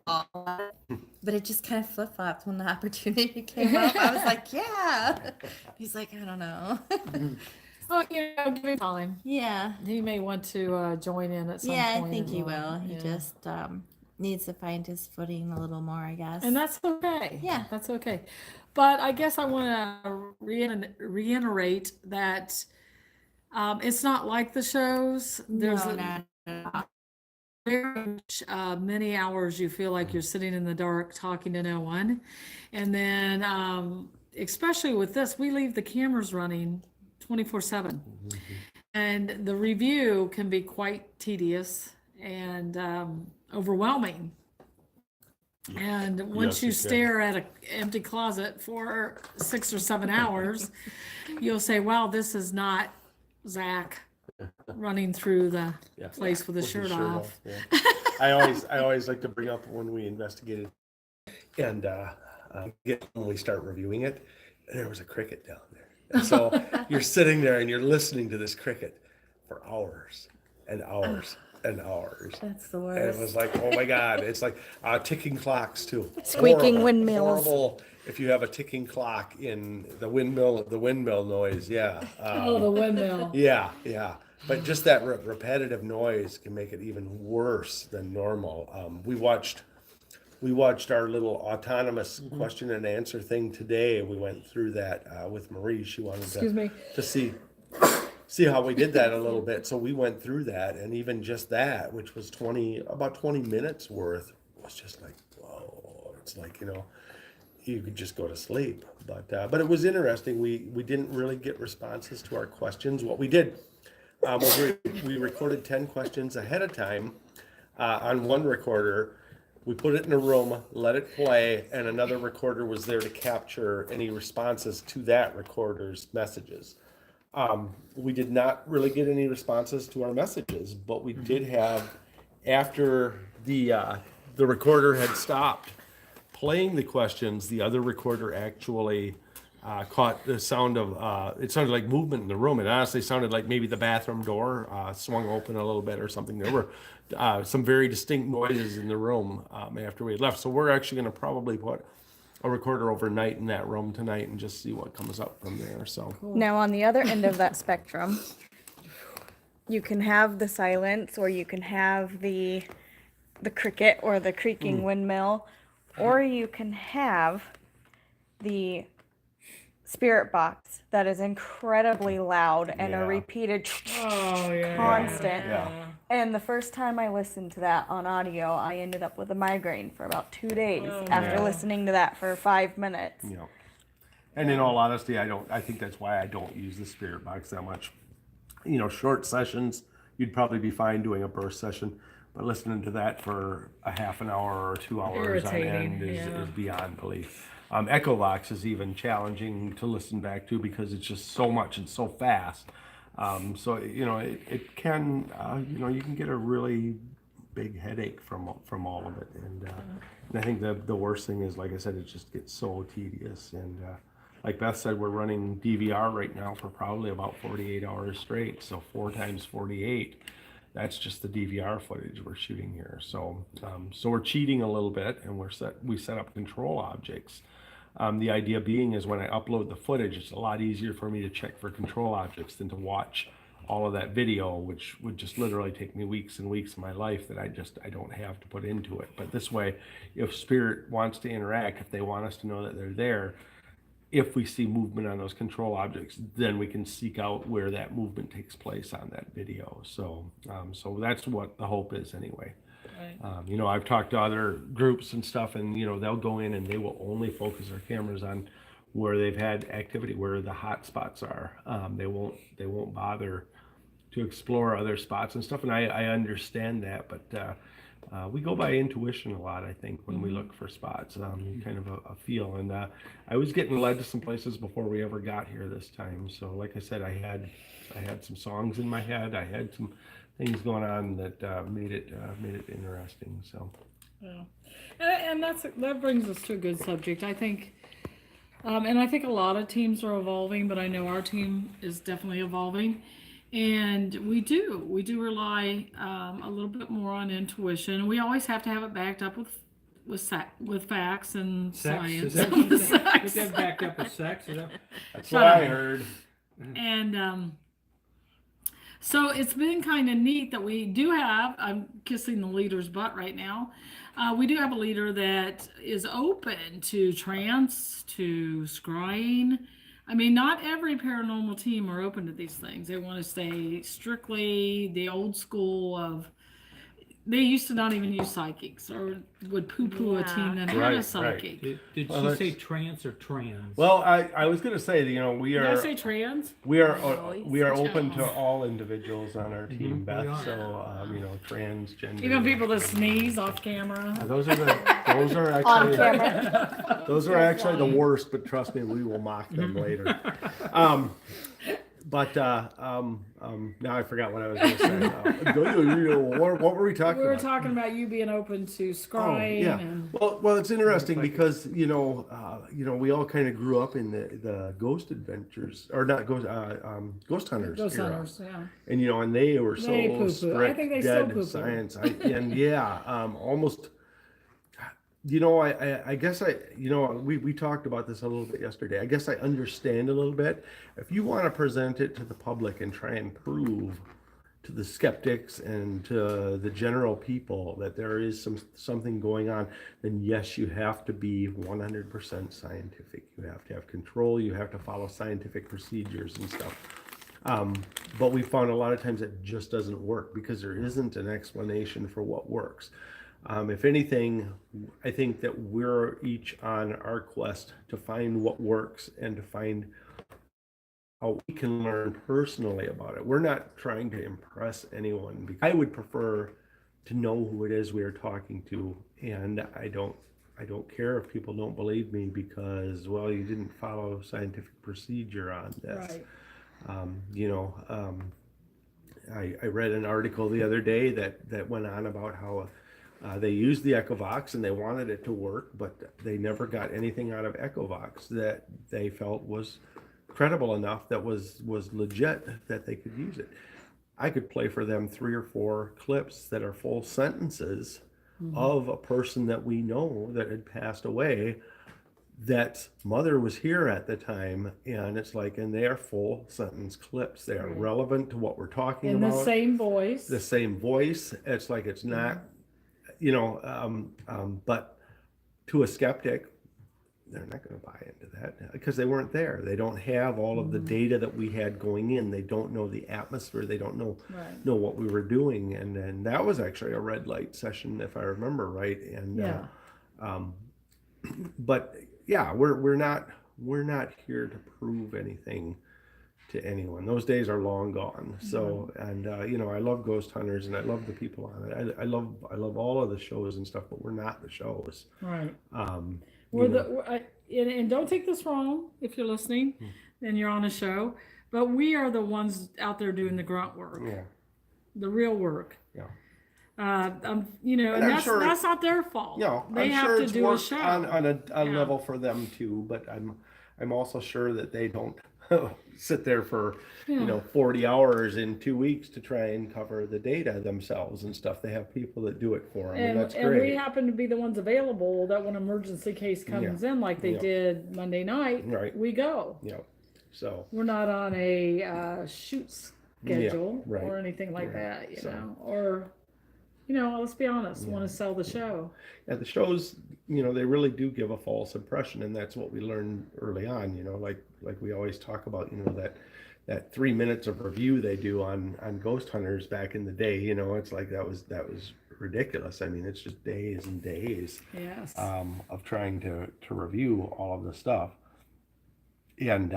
but it just kind of flip flopped when the opportunity came up. I was like, yeah. He's like, I don't know. oh, give him time. Yeah. He may want to join in at some Yeah, point. I think as he well. will. He just needs to find his footing a little more, I guess. And that's okay. Yeah. That's okay. But I guess I want to reiterate that it's not like the shows. There's very much, many hours you feel like you're sitting in the dark talking to no one. And then, especially with this, we leave the cameras running 24/7. And the review can be quite tedious and overwhelming. And once you stare at an empty closet for 6 or 7 hours, you'll say, wow, this is not Zach running through the place with his shirt off. Yeah. I always like to bring up when we investigated and when we start reviewing it, there was a cricket down there. And so you're sitting there and you're listening to this cricket for hours and hours. And hours. That's the And worst. it was like, oh my God, it's like ticking clocks too. Squeaking Horrible, windmills. Horrible if you have a ticking clock in the windmill noise. Yeah. Oh, the windmill. Yeah. But just that repetitive noise can make it even worse than normal. We watched our little autonomous question and answer thing today. We went through that with Marie. She wanted to see how we did that a little bit. So we went through that, and even just that, which was about 20 minutes worth, was just like, whoa. It's like, you could just go to sleep. But it was interesting. We didn't really get responses to our questions. What we did was we recorded 10 questions ahead of time on one recorder. We put it in a room, let it play, and another recorder was there to capture any responses to that recorder's messages. We did not really get any responses to our messages, but we did have, after the recorder had stopped playing the questions, the other recorder actually caught the sound of, it sounded like movement in the room. It honestly sounded like maybe the bathroom door swung open a little bit or something. There were some very distinct noises in the room after we had left. So we're actually going to probably put a recorder overnight in that room tonight and just see what comes up from there. So Now, on the other end of that spectrum, you can have the silence, or you can have the cricket or the creaking windmill, or you can have the spirit box that is incredibly loud and Yeah. a repeated Oh, yeah. constant. Yeah. And the first time I listened to that on audio, I ended up with a migraine for about 2 days after Yeah. listening to that for 5 minutes. You know, and in all honesty, I think that's why I don't use the spirit box that much. You know, short sessions, you'd probably be fine doing a burst session, but listening to that for a half an hour or 2 hours on Irritating, end yeah. is beyond belief. Echo Vox is even challenging to listen back to because it's just so much and so fast. So you know, it can you know, you can get a really big headache from all of it, and I think the worst thing is, like I said, it just gets so tedious. And like Beth said, we're running DVR right now for probably about 48 hours straight. So 4 times 48, that's just the DVR footage we're shooting here. So so we're cheating a little bit, and we set up control objects. The idea being is when I upload the footage, it's a lot easier for me to check for control objects than to watch all of that video, which would just literally take me weeks and weeks of my life that I don't have to put into it. But this way, if Spirit wants to interact, if they want us to know that they're there, if we see movement on those control objects, then we can seek out where that movement takes place on that video. So so that's what the hope is anyway. Right. You know, I've talked to other groups and stuff, and you know, they'll go in and they will only focus their cameras on where they've had activity, where the hot spots are. They won't bother to explore other spots and stuff, and I understand that, but we go by intuition a lot, I think, when we look for spots. Kind of a feel, and I was getting led to some places before we ever got here this time. So like I said, I had some songs in my head, I had some things going on that made it interesting. So Yeah. And that brings us to a good subject. I think, and I think a lot of teams are evolving, but I know our team is definitely evolving. And we do rely a little bit more on intuition. We always have to have it backed up with facts and Sex? science. Is that The something? sex. Is that backed up with sex? Is that? that's Shut what up. I heard. And so it's been kind of neat that we do have, I'm kissing the leader's butt right now. We do have a leader that is open to trance, to scrying. I mean, not every paranormal team are open to these things. They want to stay strictly the old school of, they used to not even use psychics, or would poo-poo a team that had Right, a right. psychic. Did Well, she say that's- trans or trans? Well, I was gonna say, you know, Did I say trans? we are No, open to all individuals on our team, we Beth. are. So you know, transgender. Even people that sneeze off camera. Those are On actually camera. those are actually the worst. But trust me, we will mock them later. But now I forgot what I was going to say. What were we talking We were about? talking about you being open to scrying and Well, it's interesting because you know, we all kind of grew up in the ghost adventures, or not ghost hunters. ghost era. hunters, yeah. And you know, and they were so They poo-poo. I strict, think they still dead poo-poo. science. And yeah, almost. You know, I guess we talked about this a little bit yesterday. I guess I understand a little bit. If you want to present it to the public and try and prove to the skeptics and to the general people that there is something going on, then yes, you have to be 100% scientific. You have to have control. You have to follow scientific procedures and stuff. But we found a lot of times it just doesn't work because there isn't an explanation for what works. If anything, I think that we're each on our quest to find what works and to find how we can learn personally about it. We're not trying to impress anyone. Because I would prefer to know who it is we are talking to, and I don't care if people don't believe me because, well, you didn't follow scientific procedure on this. Right. I read an article the other day that went on about how they used the Echovox and they wanted it to work, but they never got anything out of Echovox that they felt was credible enough, that was legit, that they could use it. I could play for them 3 or 4 clips that are full sentences of a person that we know that had passed away that mother was here at the time, and it's like, and they are full sentence clips. They are Right. relevant to what we're talking In the about. same voice. The same voice. It's like, it's not, but to a skeptic, they're not going to buy into that because they weren't there. They don't have all of the data that we had going in. They don't know the atmosphere. They don't know Right. know what we were doing. And that was actually a red light session, if I remember right. And Yeah. but yeah, we're not here to prove anything to anyone. Those days are long gone. So, and I love Ghost Hunters and I love the people on it. I love all of the shows and stuff, but we're not the shows. Right. You know, And don't take this wrong if you're listening and you're on a show, but we are the ones out there doing the grunt work, yeah, the real work. yeah. And I'm that's sure that's not their fault. They I'm have sure to it's do a worked show. on a Yeah. level for them too, but I'm also sure that they don't sit there for Yeah. 40 hours in 2 weeks to try and cover the data themselves and stuff. They have people that do it for them, and that's And great. we happen to be the ones available that when emergency case comes in, like they Yeah. did Monday night, Right. we go. Yeah. So We're not on a shoot schedule right. or anything like Yeah. that, So- or let's be honest, want to sell the show. yeah, the shows, they really do give a false impression, and that's what we learned early on. Like we always talk about, that 3 minutes of review they do on Ghost Hunters back in the day. It's like that was ridiculous. I mean, it's just days and days Yes. of trying to review all of the stuff, and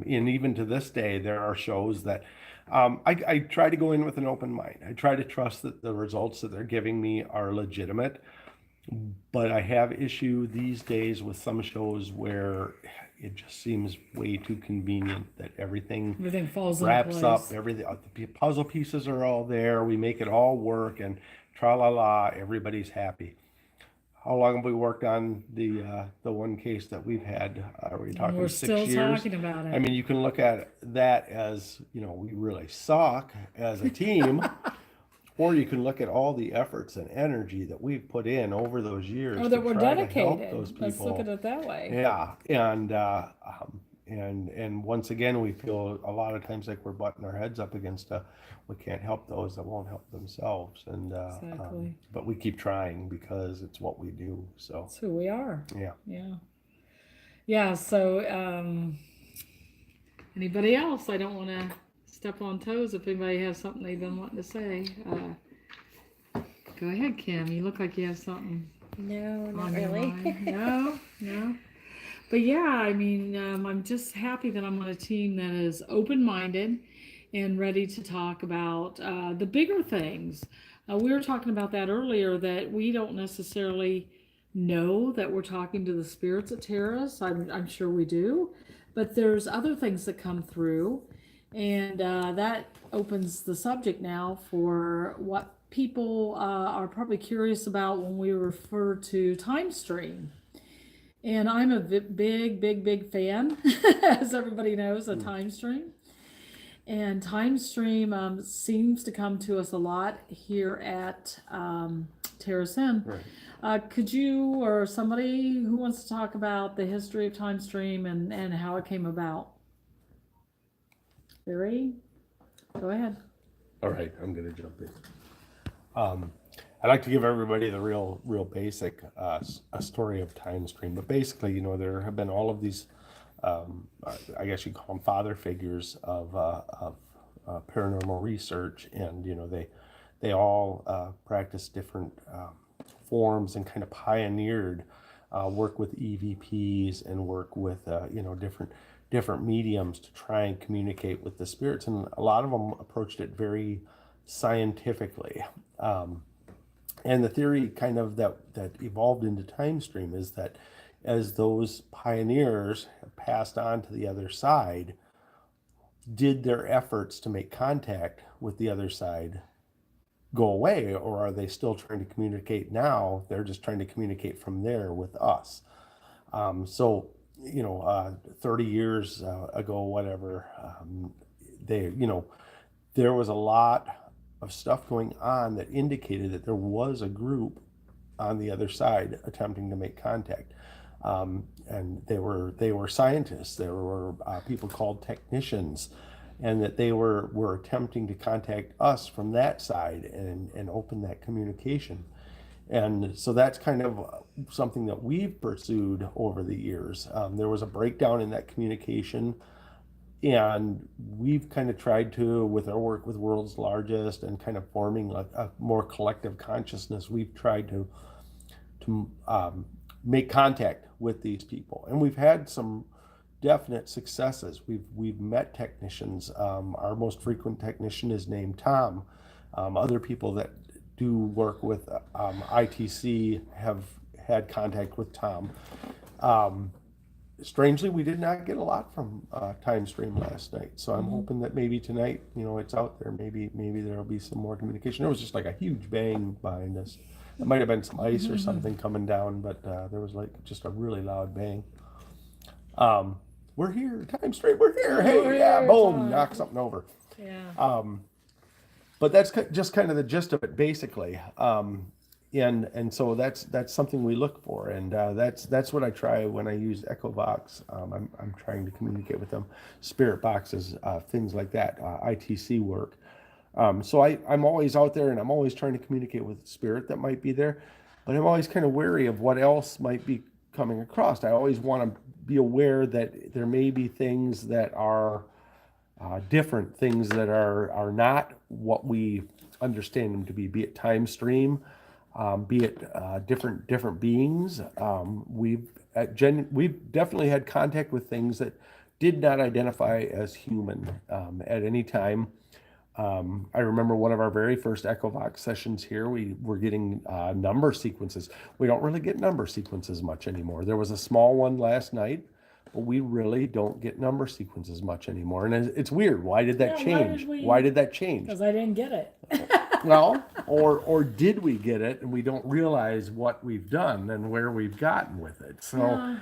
even to this day, there are shows that I try to go in with an open mind. I try to trust that the results that they're giving me are legitimate. But I have issue these days with some shows where it just seems way too convenient that everything Everything falls into wraps up. place. Everything, the puzzle pieces are all there. We make it all work, and tra la la, everybody's happy. How long have we worked on the one case that we've had? Are we talking We're 6 still years? talking about it. I mean, you can look at that as, we really suck as a team, or you can look at all the efforts and energy that we've put in over those years that we're try to help dedicated. those Let's look at people. it that way. Yeah, and once again, we feel a lot of times like we're butting our heads up against we can't help those that won't help themselves, and Exactly. but we keep trying because it's what we do. So That's who we are. yeah. Yeah. So, anybody else? I don't want to step on toes. If anybody has something they've been wanting to say, go ahead, Kim. You look like you have something No, not on your really. mind. No. But yeah, I mean, I'm just happy that I'm on a team that is open-minded and ready to talk about the bigger things. We were talking about that earlier, that we don't necessarily know that we're talking to the spirits that terror us. I'm sure we do, but there's other things that come through, and that opens the subject now for what people are probably curious about when we refer to time stream. And I'm a big fan, as everybody knows, of time stream. And time stream seems to come to us a lot here at Terrace Inn. Right. Could you or somebody who wants to talk about the history of time stream and how it came about? Barry, go ahead. All right, I'm gonna jump in. I'd like to give everybody the real basic a story of time stream. But basically, there have been all of these, I guess you call them father figures of paranormal research, and they all practice different forms and kind of pioneered work with EVPs and work with different mediums to try and communicate with the spirits, and a lot of them approached it very scientifically. And the theory kind of that evolved into time stream is that as those pioneers passed on to the other side, did their efforts to make contact with the other side go away, or are they still trying to communicate now? They're just trying to communicate from there with us. So 30 years ago, whatever, there was a lot of stuff going on that indicated that there was a group on the other side attempting to make contact. And they were scientists. There were people called technicians, and that they were attempting to contact us from that side and open that communication. And so that's kind of something that we've pursued over the years. There was a breakdown in that communication, and we've kind of tried to, with our work with World's Largest and kind of forming a more collective consciousness, we've tried to make contact with these people, and we've had some definite successes. We've met technicians. Our most frequent technician is named Tom. Other people that do work with ITC have had contact with Tom. Strangely, we did not get a lot from TimeStream last night, so I'm hoping that maybe tonight, it's out there. Maybe there'll be some more communication. There was just like a huge bang behind us. It might have been some ice or something coming down, but there was like just a really loud bang. We're here, TimeStream. We're here. Hey, We're yeah, here, boom, Tom. knock something over. Yeah. But that's just kind of the gist of it, basically. And so that's something we look for, and that's what I try when I use EchoVox. I'm trying to communicate with them, spirit boxes, things like that, ITC work. So I'm always out there, and I'm always trying to communicate with spirit that might be there, but I'm always kind of wary of what else might be coming across. I always want to be aware that there may be things that are different, things that are not what we understand them to be it time stream, be it different beings. We've definitely had contact with things that did not identify as human at any time. I remember one of our very first EchoVox sessions here, we were getting number sequences. We don't really get number sequences much anymore. There was a small one last night, but we really don't get number sequences much anymore. And it's weird. Why did that change? Why did that change? Because I didn't get it. Well, or did we get it and we don't realize what we've done and where we've gotten with it? So,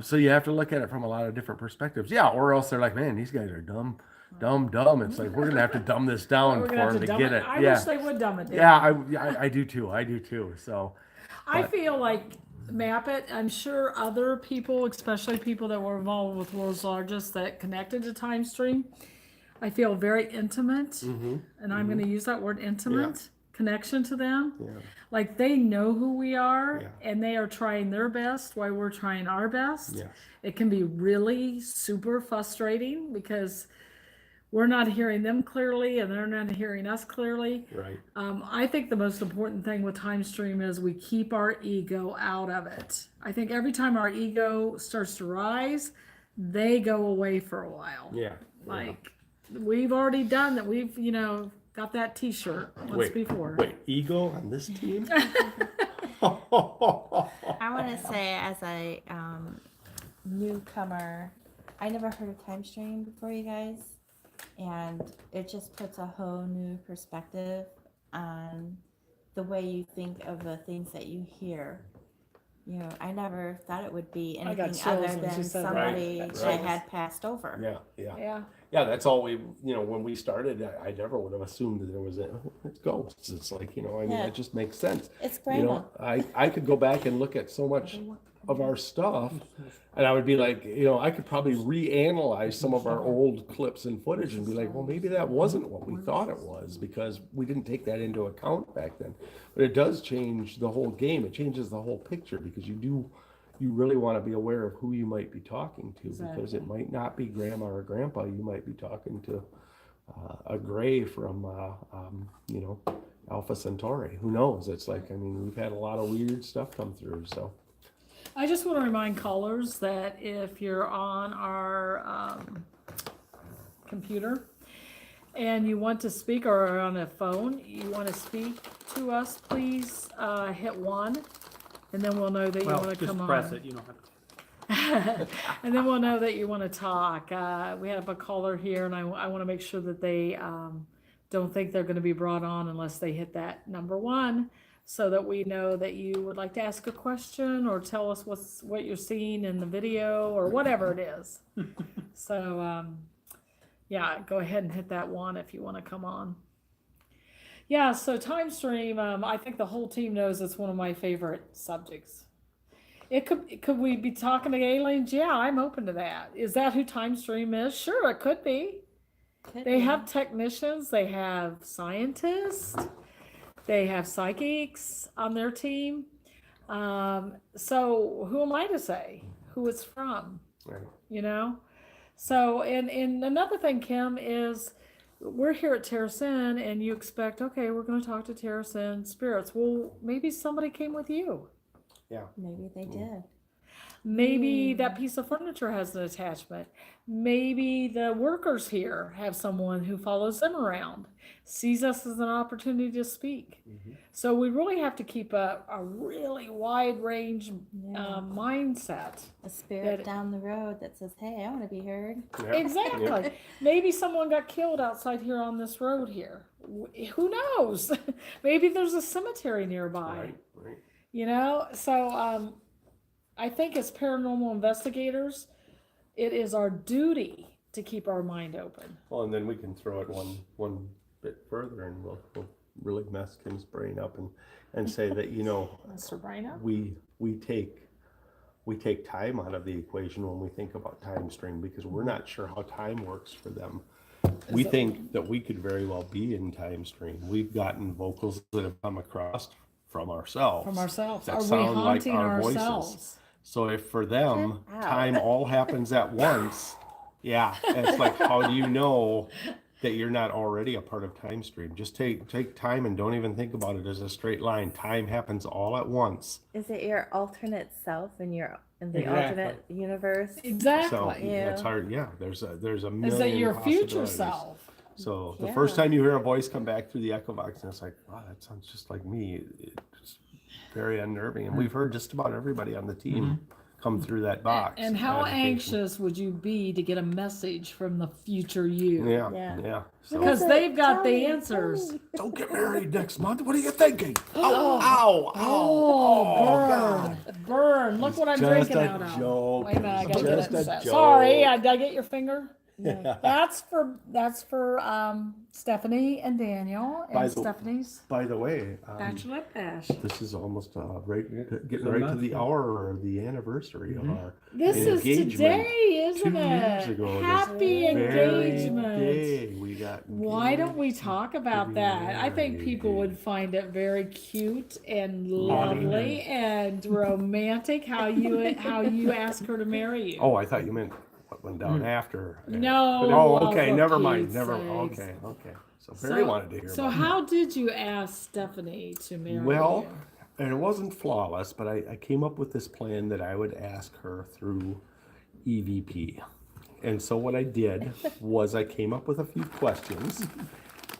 so you have to look at it from a lot of different perspectives. Yeah, or else they're like, man, these guys are dumb. It's like, we're gonna have to dumb this down We're for gonna have them to dumb get it. I Yeah, wish they would dumb it down. yeah, I do too. So, I feel like MAPIT, I'm sure other people, especially people that were involved with World's Largest that connected to TimeStream, I feel very intimate, and I'm going to use that word intimate, connection to them. yeah, Like they know who we are, Yeah. and they are trying their best while we're trying our best. Yes. It can be really super frustrating because we're not hearing them clearly and they're not hearing us clearly. right. I think the most important thing with TimeStream is we keep our ego out of it. I think every time our ego starts to rise, they go away for a while. Yeah. Like we've already done that. We've, got that t-shirt once before. Wait, ego on this team? I want to say, as a newcomer, I never heard of TimeStream before, you guys, and it just puts a whole new perspective on the way you think of the things that you hear. I never thought it would be I got anything chills other when she than said that. somebody Right, that right. had passed over. Yeah. Yeah. That's all when we started, I never would have assumed that there was it's ghosts. It's like, Yeah. it just makes sense. It's great. I could go back and look at so much of our stuff, and I would be like, I could probably reanalyze some of our old clips and footage and be like, well, maybe that wasn't what we thought it was because we didn't take that into account back then. But it does change the whole game. It changes the whole picture because you really want to be aware of who you might be talking to, because it might not be grandma or grandpa. You might be talking to a gray from Alpha Centauri. Who knows? It's like, we've had a lot of weird stuff come through. So I just want to remind callers that if you're on our computer and you want to speak, or are on a phone, you want to speak to us, please hit 1, and then we'll know that you want to just come on. press it. You don't have to. And then we'll know that you want to talk. We have a caller here, and I want to make sure that they don't think they're going to be brought on unless they hit that number 1, so that we know that you would like to ask a question or tell us what you're seeing in the video or whatever it is. So, yeah, go ahead and hit that 1 if you want to come on. Yeah, so TimeStream, I think the whole team knows it's one of my favorite subjects. Could we be talking to aliens? Yeah, I'm open to that. Is that who Time Stream is? Sure, it could be. They have technicians, they have scientists, they have psychics on their team. So who am I to say who it's from? Right. You know? So, and another thing, Kim, is we're here at Terracin and you expect, okay, we're going to talk to Terracin spirits. Well, maybe somebody came with you. Maybe they did. Maybe that piece of furniture has an attachment. Maybe the workers here have someone who follows them around, sees us as an opportunity to speak. So we really have to keep a really wide range mindset. A spirit That- down the road that says, "Hey, I want to be heard." Yeah. Exactly. Maybe someone got killed outside here on this road here. Who knows? Maybe there's a cemetery nearby. Right. Right. You know, so I think as paranormal investigators, it is our duty to keep our mind open. Well, and then we can throw it one bit further, and we'll really mess Kim's brain up and say that Mr. Brainer? we take time out of the equation when we think about time stream, because we're not sure how time works for them. We think that we could very well be in time stream. We've gotten vocals that have come across from ourselves. From ourselves. that Are we sound like haunting our ourselves? voices. So if for them Get out. time all happens at once, it's like, how do you know that you're not already a part of time stream? Just take time and don't even think about it as a straight line. Time happens all at once. Is it your alternate self in the Exactly. alternate universe? So Exactly. it's hard. Yeah, there's a million Is it your future possibilities. self? So the Yeah. first time you hear a voice come back through the echo box, and it's like, wow, that sounds just like me. It's very unnerving. And we've heard just about everybody on the team come through that box. And how Notification. anxious would you be to get a message from the future you? Yeah, Yeah. yeah. So Because they've got Tell the me, answers. tell me. don't get married next month. What are you thinking? Ow, ow, ow. Burn. Burn. Look what I'm just drinking a out of. joke. Wait a minute, I gotta Just get it a set. joke. Sorry, did I get your finger? No. That's for Stephanie and Daniel By and the- Stephanie's By the way, bachelorette bash. this is almost getting So right to much, the yeah. hour or the anniversary of our This is engagement today, 2 isn't years it? ago. Happy this very engagement. day we got Why don't engaged. we talk about that? I think people would find it very cute and lovely and romantic how you ask her to marry you. Oh, I thought you meant what went down after. No. Oh, okay. for Never mind. Pete's Never. sakes. Okay. So Barry wanted to hear So about it. how did you ask Stephanie to marry Well, you? and it wasn't flawless, but I came up with this plan that I would ask her through EVP. And so what I did was I came up with a few questions.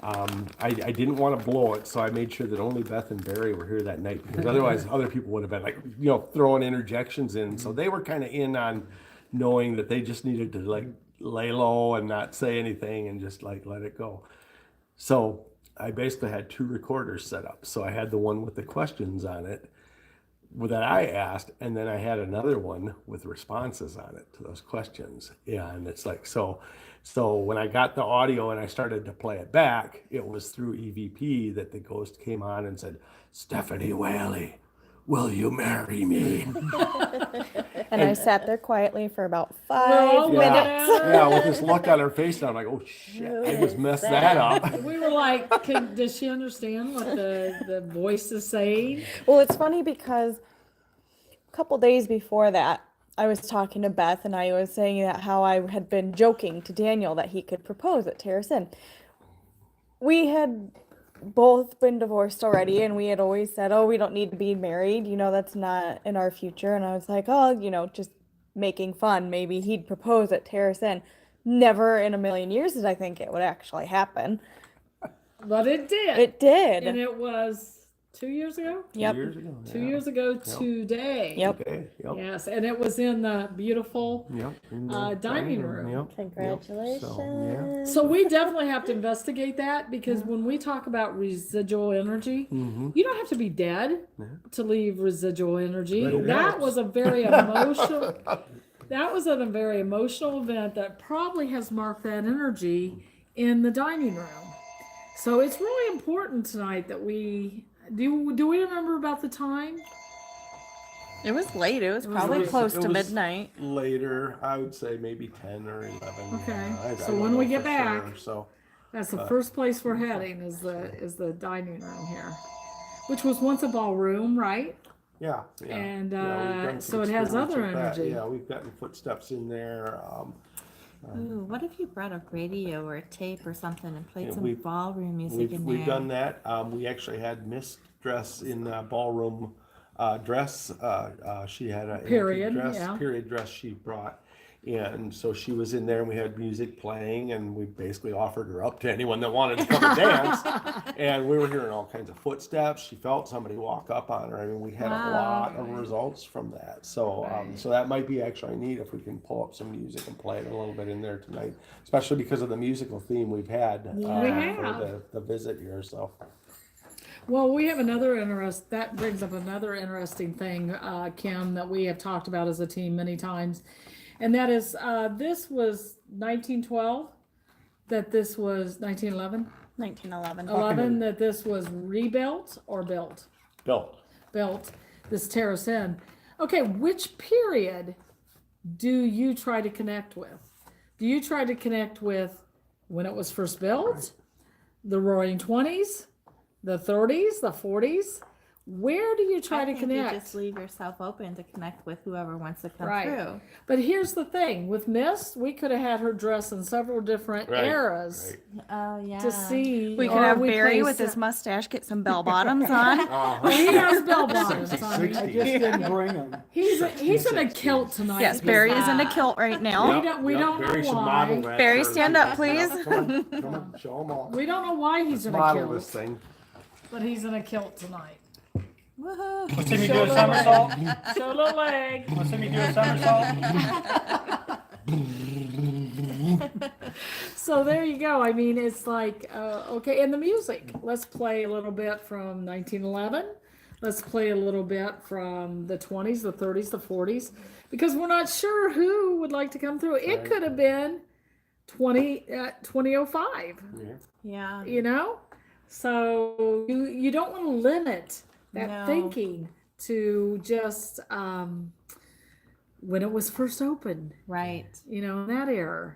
I didn't want to blow it, so I made sure that only Beth and Barry were here that night, because otherwise other people would have been like, throwing interjections in. So they were kind of in on knowing that they just needed to like lay low and not say anything and just like let it go. So I basically had 2 recorders set up. So I had the one with the questions on it that I asked, and then I had another one with responses on it to those questions. Yeah, and it's like, so when I got the audio and I started to play it back, it was through EVP that the ghost came on and said, "Stephanie Whaley, will you marry me?" And I sat there quietly for about We're all 5 looking minutes. at her. Yeah, with this look on her face, and I'm like, oh shit, I just messed that up. We were like, does she understand what the voice is saying? Well, it's funny because a couple days before that, I was talking to Beth and I was saying that how I had been joking to Daniel that he could propose at Terracin. We had both been divorced already, and we had always said, oh, we don't need to be married, that's not in our future. And I was like, oh, just making fun, maybe he'd propose at Terracin. Never in a million years did I think it would actually happen. But it did. It did. And it was 2 years ago? Yep. 2 years ago. 2 years ago today. Yep. Okay. Yep. Yes, and it was in the beautiful. Yep. In the dining room. Yep. Congratulations. So, So we definitely have to investigate that, because when we talk about residual energy, you don't have to be dead to leave residual energy. But it That helps. was a very emotional. That was a very emotional event that probably has marked that energy in the dining room. So it's really important tonight that we do. We remember about the time? It was late. It was probably was- close it to was- midnight. Later, I would say maybe 10 or 11. Okay, I so don't when we know get for back- sure, so That's the first place we're heading is the dining room here, which was once a ballroom, right? yeah. And, we've done so some it has experiments other with that. energy. Yeah, we've gotten footsteps in there. Ooh, what if you brought a radio or a tape or something and played Yeah, some we've- ballroom music in there? We've done that. We actually had Miss dress in ballroom dress. She had a Period, dress, yeah. period dress she brought. And so she was in there and we had music playing and we basically offered her up to anyone that wanted to come and dance. And we were hearing all kinds of footsteps. She felt somebody walk up on her. I mean, we had a lot of results from that. So, so that might be actually neat if we can pull up some music and play it a little bit in there tonight, especially because of the musical theme we've had We for have. the visit here. So. Well, we have that brings up another interesting thing, Kim, that we have talked about as a team many times. And that is, this was 1912, that this was 1911, 1911. 11, that this was rebuilt or built? Built, this terrace inn. Okay, which period do you try to connect with? Do you try to connect with when it was first built, the Roaring 20s, the 30s, the 40s? Where do you try I to think connect? You just leave yourself open to connect with whoever wants to come Right. through. But here's the thing, with Miss, we could have had her dress in several different eras Oh yeah. to see. We could or have we Barry place with his it- mustache get some bell bottoms on. He has bell bottoms on. Sixty. I just didn't bring them. He's in a kilt tonight. Yes, Barry is in a kilt right now. We don't know Barry should why. model that Barry, for- stand up, please. Come on, show them all. We don't know why he's in a Model this kilt, thing. but he's in a kilt tonight. Woohoo. Want to see me do a somersault? Show the leg. Want to see me do a somersault? So there you go. I mean, it's like, okay, and the music. Let's play a little bit from 1911. Let's play a little bit from the 20s, the 30s, the 40s, because we're not sure who would like to come through. It Right. could have been 2005, Yeah. you know? So you don't want to limit that No. thinking to just when it was first opened, Right. you know, in that era.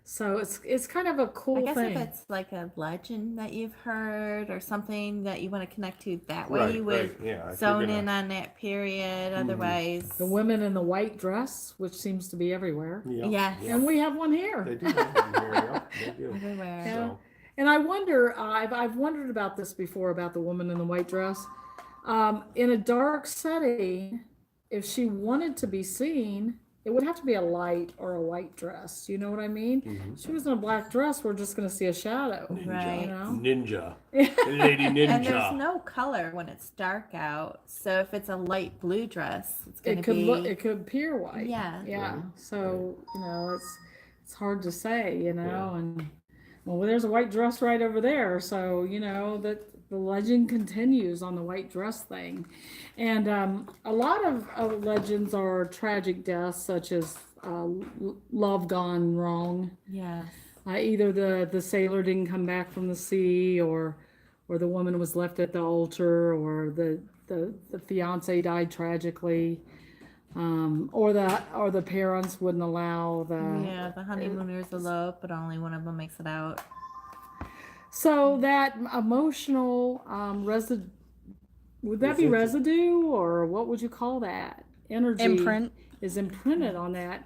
So it's kind of a cool I guess thing. if it's like a legend that you've heard or something that you want to connect to that way, Right, you would right, yeah, if you're zone gonna- in on that period. Otherwise, The women in the white dress, which seems to be everywhere. Yeah. Yes. And we have one here. They do. have them here, yep, they do. everywhere. Yeah. So, And I wonder, I've wondered about this before, about the woman in the white dress. In a dark setting, if she wanted to be seen, it would have to be a light or a white dress. You know what I mean? If she was in a black dress, we're just going to see a shadow. Right. You know? Ninja. Lady Ninja. And there's no color when it's dark out. So if it's a light blue dress, it's going It to could be it could appear white. Yeah. Yeah. So, you know, it's hard to say, you know, Yeah. and well, there's a white dress right over there. So, you know, that the legend continues on the white dress thing. And a lot of legends are tragic deaths, such as love gone wrong. yeah. Either the sailor didn't come back from the sea, or the woman was left at the altar, or the fiance died tragically, or the parents wouldn't allow Yeah, the honeymooners elope, but only one of them makes it out. So that emotional residue, would that be residue, or what would you call that? Energy Imprint. is imprinted on that.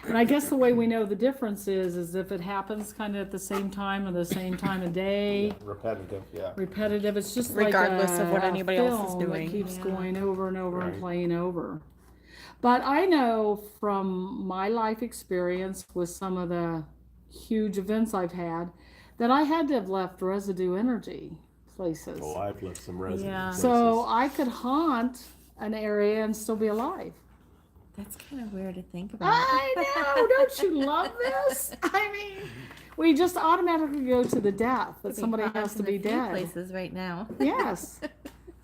And I guess the way we know the difference is if it happens kind of at the same time or the same time of day. Repetitive, yeah. Repetitive. It's just Regardless like of what anybody else is film that doing. keeps going over and over and Right. playing over. But I know from my life experience with some of the huge events I've had that I had to have left residue energy places. Oh, I've left some residue Yeah. places. So I could haunt an area and still be alive. That's kind of weird to think about. I know. Don't you love this? I mean, we just automatically go to the death that somebody has to be dead. Places right now. Yes.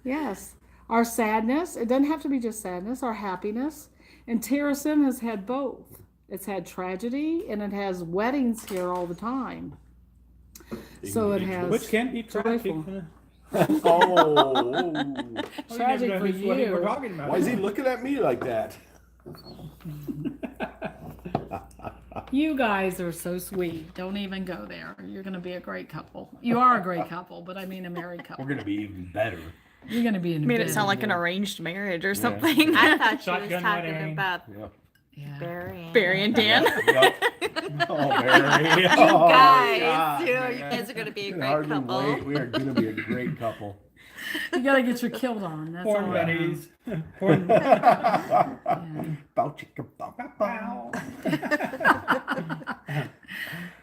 Yes. Our sadness, it doesn't have to be just sadness, our happiness. And Terrace Inn has had both. It's had tragedy and it has weddings here all the time. So it has. Which can be tragic. Joyful. Oh, Tragic for What we're you. talking about. why is he looking at me like that? You guys are so sweet. Don't even go there. You're going to be a great couple. You are a great couple, but I mean a married couple. We're gonna be even better. You're going to be in Made bed. it sound like an arranged marriage or something. I thought she was Shotgun talking wedding. about Yeah. Yeah. Barry. Barry and Dan. Yep. Oh, Mary. You Oh, guys, God, you man. guys are gonna be a I can great hardly couple. wait. We are gonna be a great couple. You got to get your kilt on. That's Porn all I buddies. Porn Bow chicka bow bow.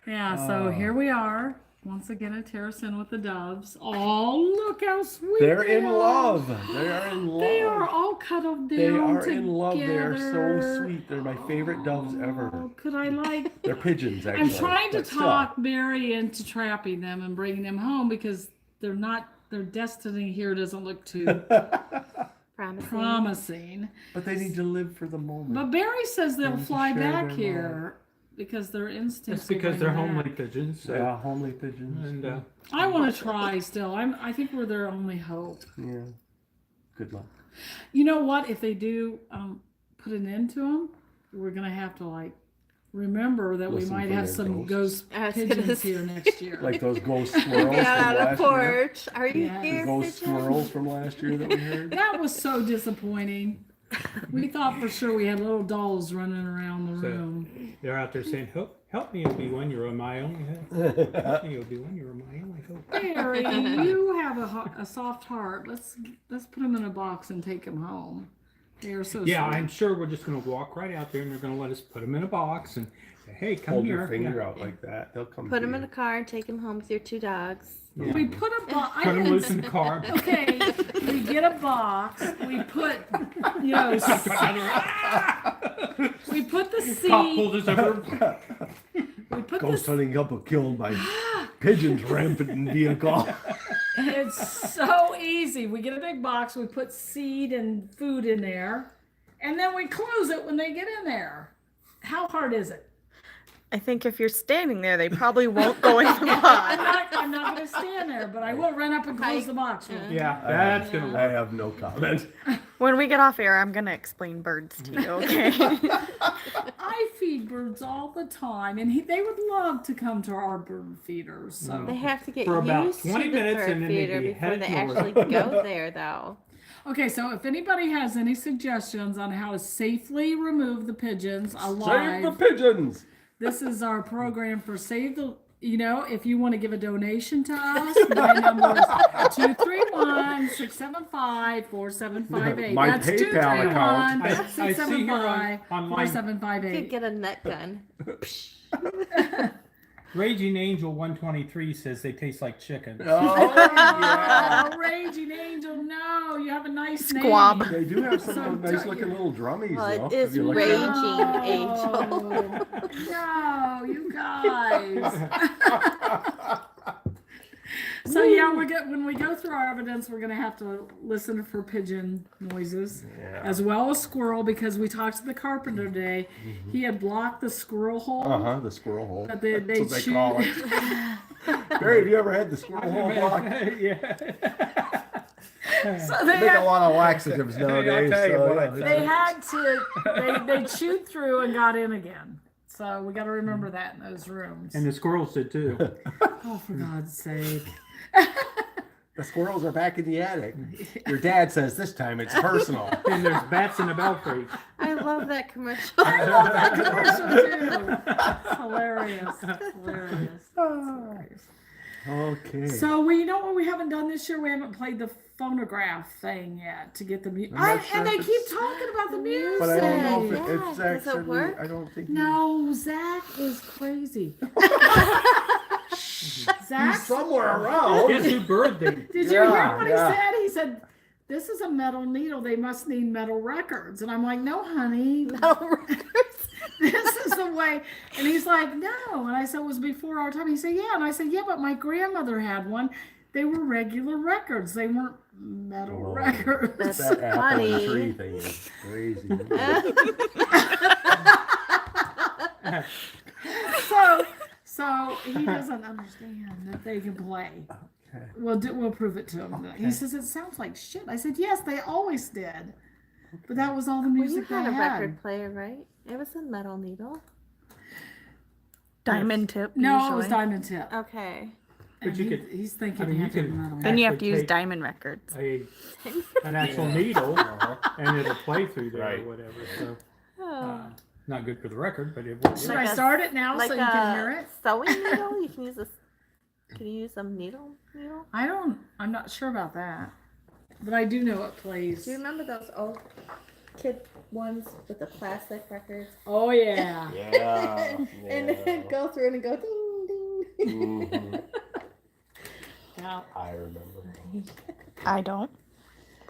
Yeah, so here we are. Once again at Terrace Inn with the Doves. Oh, look how sweet They're they in are. love. They are in love. They are all cuddled down They are together. in love. They are so sweet. They're my favorite doves ever. Oh, could I like... They're pigeons, actually. I'm trying to but still. talk Mary into trapping them and bringing them home because they're not... Their destiny here doesn't look too Promising. promising. But they need to live for the moment. But Barry says they'll Need to fly share back their here because their instincts That's will because bring they're them homely back. pigeons. So, Yeah, homely pigeons. and I want to try still. I think we're their only hope. Yeah. Good luck. You know what? If they do put an end to them, we're gonna have to like remember that Listen we might for have their some ghosts. ghost I was gonna pigeons say- here next year. Like those ghost squirrels Get from out on last a year. porch. Are you Yeah. The here? ghost pigeon? squirrels from last year that we heard. That was so disappointing. We thought for sure we had little dolls running around the So- room. they're out there saying, help me, Obi-Wan, you're my only hope. Help me, Obi-Wan, you're my only hope. Barry, you have a soft heart. Let's put them in a box and take them home. They are so Yeah, sweet. I'm sure we're just going to walk right out there and they're going to let us put them in a box and say, hey, come Hold here. your finger Yeah. out like that. They'll come. Put to them you. in a car and take them home with your 2 dogs. Yeah. We put a box. Put them loose in the car. Okay, we get a box. We put, you know, we put the Cop seed. pulled us over. We put Ghost the. hunting couple killed by pigeons rampant in vehicle. It's so easy. We get a big box. We put seed and food in there, and then we close it when they get in there. How hard is it? I think if you're standing there, they probably won't go in the box. I'm not going to stand there, but I will run up and close the box. for you. Yeah, that's going to I work. have no comment. When we get off air, I'm gonna explain birds to you, okay? I feed birds all the time, and they would love to come to our bird feeders. So. They have to get For about used 20 to the minutes bird and then they'd feeder be before headed they north. actually go there, though. Okay, so if anybody has any suggestions on how to safely remove the pigeons Save the alive, pigeons. this is our program for Save the. You know, if you want to give a donation to us, my number is 231-675-4758. My That's PayPal account. I see here on my You could 4758. get a net gun. Raging Angel 123 says they taste like chicken. Oh, yeah. Oh, Raging Angel, no, you have a nice Squab. name. They do have some So nice looking little drummies, Well, though. it is Have you looked at them? Raging Angel. No, you guys. So yeah, when we go through our evidence, we're gonna have to listen for pigeon noises, as well as squirrel, because we talked to the carpenter today. He had blocked the squirrel hole. The squirrel hole. But they That's what they shoot- call it. Barry, have you ever had the squirrel hole blocked? Yeah. So They make a lot of laxatives I'll nowadays. tell you so, what, yeah, they had to. They chewed through and got in again. So we got to remember that in those rooms. And the squirrels did too. Oh, for God's sake! The squirrels are back in the attic. Your dad says this time it's personal. And there's bats in the belfry. I love that commercial. I love that commercial too. It's hilarious. Hilarious. Hilarious. Okay. So you know what we haven't done this year? We haven't played the phonograph thing yet to get the music. I'm not sure And they if keep it's- talking about the music. But I don't know if, Yeah, if Zach does it said work? I don't think No, Zach is crazy. he's Zach, somewhere around. Guess who bird they? did you hear Yeah, what yeah. he said? He said, "This is a metal needle. They must need metal records." And I'm like, "No, honey, this is the way." And he's like, "No." And I said, "It was before our time." He said, "Yeah." And I said, "Yeah, but my grandmother had one. They were regular records. They weren't metal Whoa. records." That's That apple and funny. tree thing is crazy. So he doesn't understand that they can play. Okay. We'll prove it to him. He says it sounds like shit. I said yes, they always did, but that was all the Well, you music had they a had. record player, right? It was a metal needle. Diamond tip. No, it usually. was diamond tip. Okay. But And you could- he's thinking I mean, he you had to have could- metal. Then you have to actually use take diamond records. an actual needle and it'll play through there Right. or whatever. So Oh. not good for the record, but it will. Should work. I start it now so you can hear it? Sewing needle? You can use a. Can you use a needle? I'm not sure about that, but I do know it plays. Do you remember those old kid ones with the plastic records? Oh yeah. Yeah. And then go through and go ding ding. Mhm. Yeah. I remember. I don't.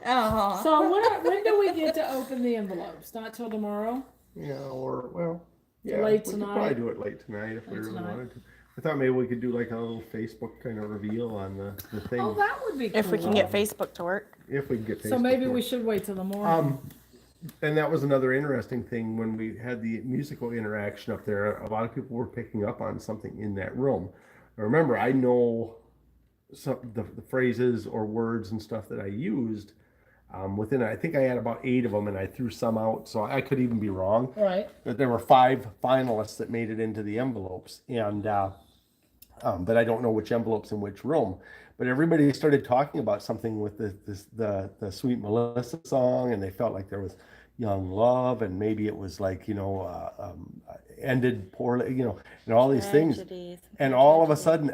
Oh. So when do we get to open the envelopes? Not till tomorrow. Yeah, or well, yeah, Late we could tonight? probably do it late tonight if we Late really tonight. wanted to. I thought maybe we could do like a little Facebook kind of reveal on the thing Oh, that would be cool. If we can get Facebook to work. if we can get Facebook. So maybe to we work. should wait till the morning. And that was another interesting thing when we had the musical interaction up there. A lot of people were picking up on something in that room. Remember, I know some the phrases or words and stuff that I used. Within, I think I had about 8 of them, and I threw some out, so I could even be wrong. Right. But there were 5 finalists that made it into the envelopes, and but I don't know which envelopes in which room. But everybody started talking about something with the Sweet Melissa song, and they felt like there was young love, and maybe it was like ended poorly, and all these things. Tragedies. And all of a sudden,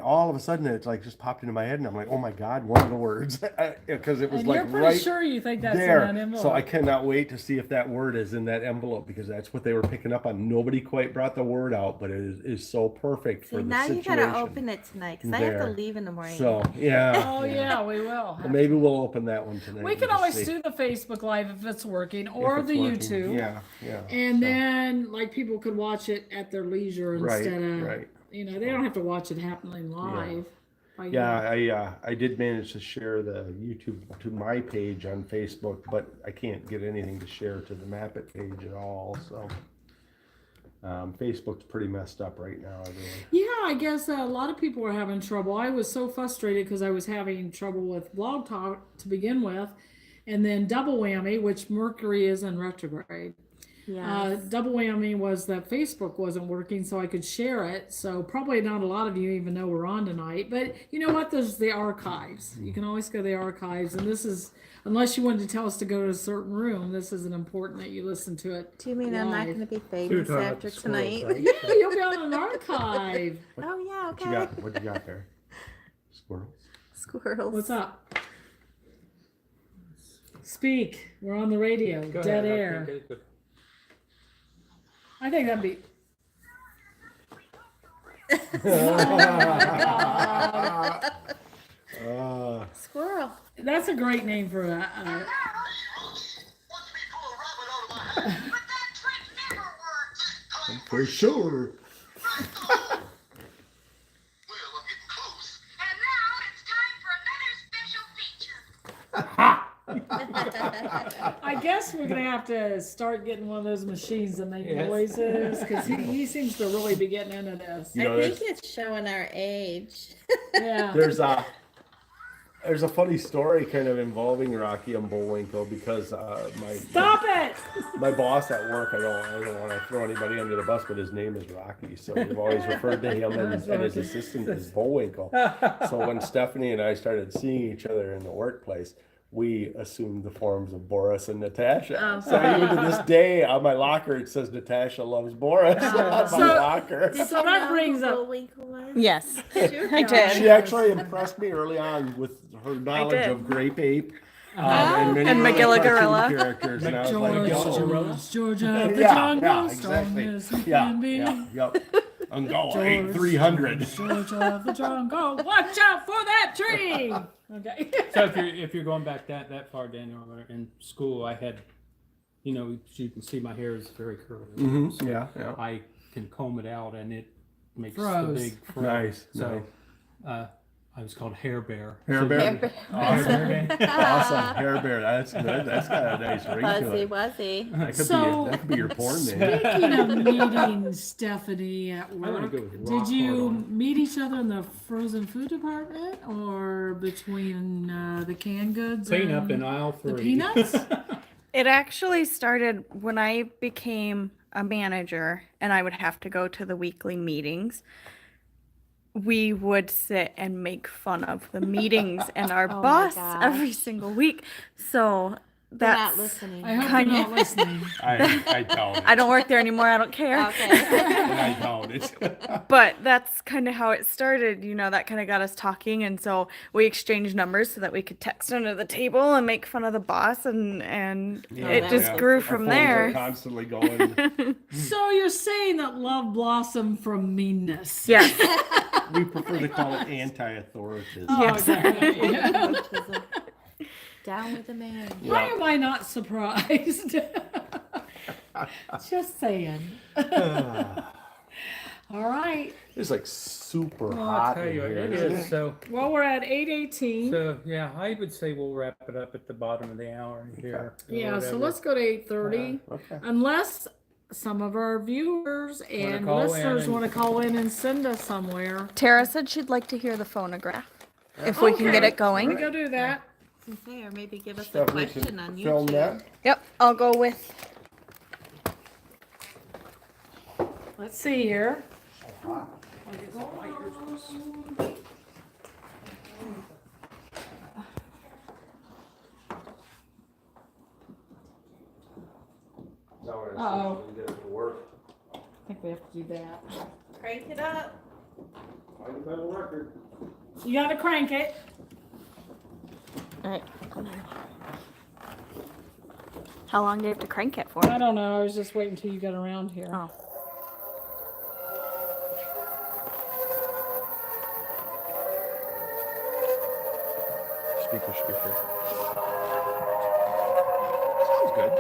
it like just popped into my head, and I'm like, oh my God, one of the words, because it was And like you're pretty right sure you think that's there. in that envelope. So I cannot wait to see if that word is in that envelope, because that's what they were picking up on. Nobody quite brought the word out, but it is so perfect for See, the now situation. you gotta open it tonight because I have to There. leave in the morning. So yeah. Oh yeah, we will. Well, maybe we'll open that one tonight. We and can just always see do the Facebook Live if it's working, if or it's the working. YouTube. Yeah, yeah. And So, then like people could watch it at their leisure right, instead of right. they don't have to watch it happening live. Like, Yeah, I did manage to share the YouTube to my page on Facebook, but I can't get anything to share to the MAPIT page at all. So Facebook's pretty messed up right now. Everyone. Yeah, I guess a lot of people are having trouble. I was so frustrated because I was having trouble with Blog Talk to begin with, and then double whammy, which Mercury is in retrograde. Yes. Double whammy was that Facebook wasn't working, so I could share it. So probably not a lot of you even know we're on tonight. But you know what? There's the archives. You can always go to the archives, and this is, unless you wanted to tell us to go to a certain room, this isn't important that you listen to it. Do you mean I'm not live. going to be You're famous talking about after the squirrels, tonight? right? Yeah, you'll be on an archive. Oh yeah, What you okay. got? What you got there? Squirrels. Squirrels. What's up? Speak. We're on the radio. Go Dead ahead, air. okay, good. I think that'd be. Squirrel. That's a great name for a. For sure. I guess we're gonna have to start getting one of those machines that make Yes. noises because he seems to really be getting into this. You know, I think there's- it's showing our age. Yeah. There's a funny story kind of involving Rocky and Bullwinkle, because Stop it! my boss at work, I don't want to throw anybody under the bus, but his name is Rocky, so we've always referred to him and his assistant as Bullwinkle. So when Stephanie and I started seeing each other in the workplace, we assumed the forms of Boris and Natasha. Oh. So even to this day, on my locker, it says Natasha loves Boris on my So- locker. So that brings up. Bullwinkle was? Yes. Sure. I did. She actually impressed me early on with her knowledge did. of Grape Ape Uh-huh. many And other Magilla cartoon Gorilla. characters. And I was like, Georgia, the yeah, jungle, exactly. strong as he Yeah, can be. yep. And go 8-300. Georgia of the jungle, watch out for that tree. Okay. So if you're going back that far, Daniel, in school, I had, as you can see, my hair is very curly. So Yeah. I can comb it out, and it makes the Froze. big fro. Nice. So I I was called Hair Bear. Hair Bear. Awesome. Awesome. Hair Bear. That's good. That's got a nice ring to Wuzzy, it. wuzzy. That could be your porn name. Speaking of meeting Stephanie at wanna work, go with did rock you hard on meet each other in the frozen food department or between the canned goods Clean up in aisle the 3. peanuts? It actually started when I became a manager and I would have to go to the weekly meetings. We would sit and make fun of the meetings and our Oh my boss gosh. every single week. So They're not that's listening. I hope Kind you're of. not listening. I don't. I don't work there anymore. I don't care. Okay. I don't. It's, But that's kind of how it started. That kind of got us talking, and so we exchanged numbers so that we could text under the table and make fun of the boss, and it that's just so grew funny. from our phones are there. constantly going. So you're saying that love blossomed from meanness? Yes. We prefer to call it anti-authoritative. Oh, okay. Yeah. Down with the man. Why am I not surprised? Just saying. All right. It's like super Well, I'll hot tell in you, here. it isn't is. So, Well, we're at 8:18. yeah, I would say we'll wrap it up at the bottom of the hour here. or Yeah, so whatever. let's go to 8:30. Okay. Unless some of our viewers and call in listeners and- want to call in and send us somewhere. Tara said she'd like to hear the phonograph if we can get it We going. go do that. Okay, or maybe give us a Stephanie can question on film YouTube. that. Yep, I'll go with. Let's see here. Uh-oh. I think we have to do that. Crank it up. You gotta crank it. All right. How long do you have to crank it for? I don't know. I was just waiting until you got around here. Oh. Speaker, speaker. Sounds good.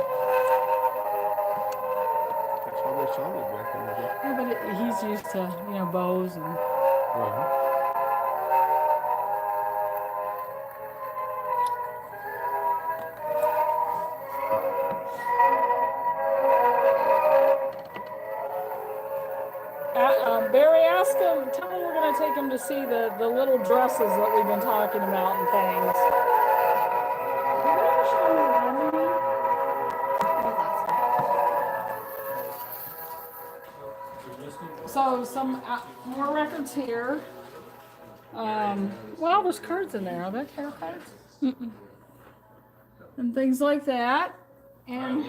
That's how they sounded back in the day. Yeah, but he's used to, bows and. Barry, tell him we're going to take him to see the little dresses that we've been talking about and things. Did we ever show him the gardening? So some more records here. Well, there's cards in there. Are there tarot cards? Mm-mm. And things like that. And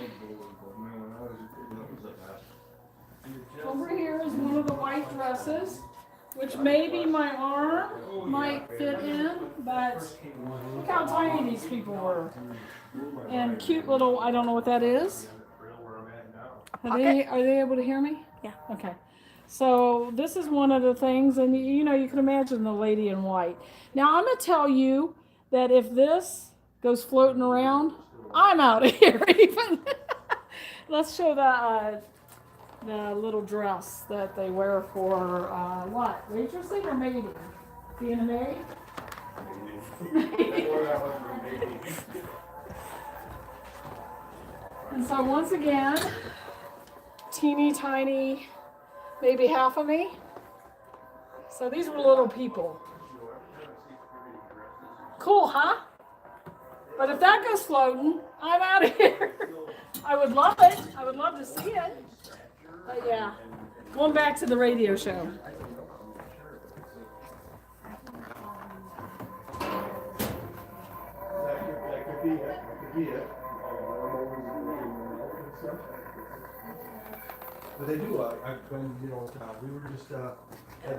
over here is one of the white dresses, which maybe my arm might fit in, but look how tiny these people were. And cute little, I don't know what that is. Are they able to hear me? Yeah. Okay. So this is one of the things, and you can imagine the lady in white. Now I'm going to tell you that if this goes floating around, I'm out of here even. Let's show the little dress that they wear for what? Waitressing or maiding? Being a maid? And so once again, teeny tiny, maybe half of me. So these were little people. Cool, huh? But if that goes floating, I'm out of here. I would love it. I would love to see it. But yeah, going back to the radio show. That could be it. But they do, I've been, we were just at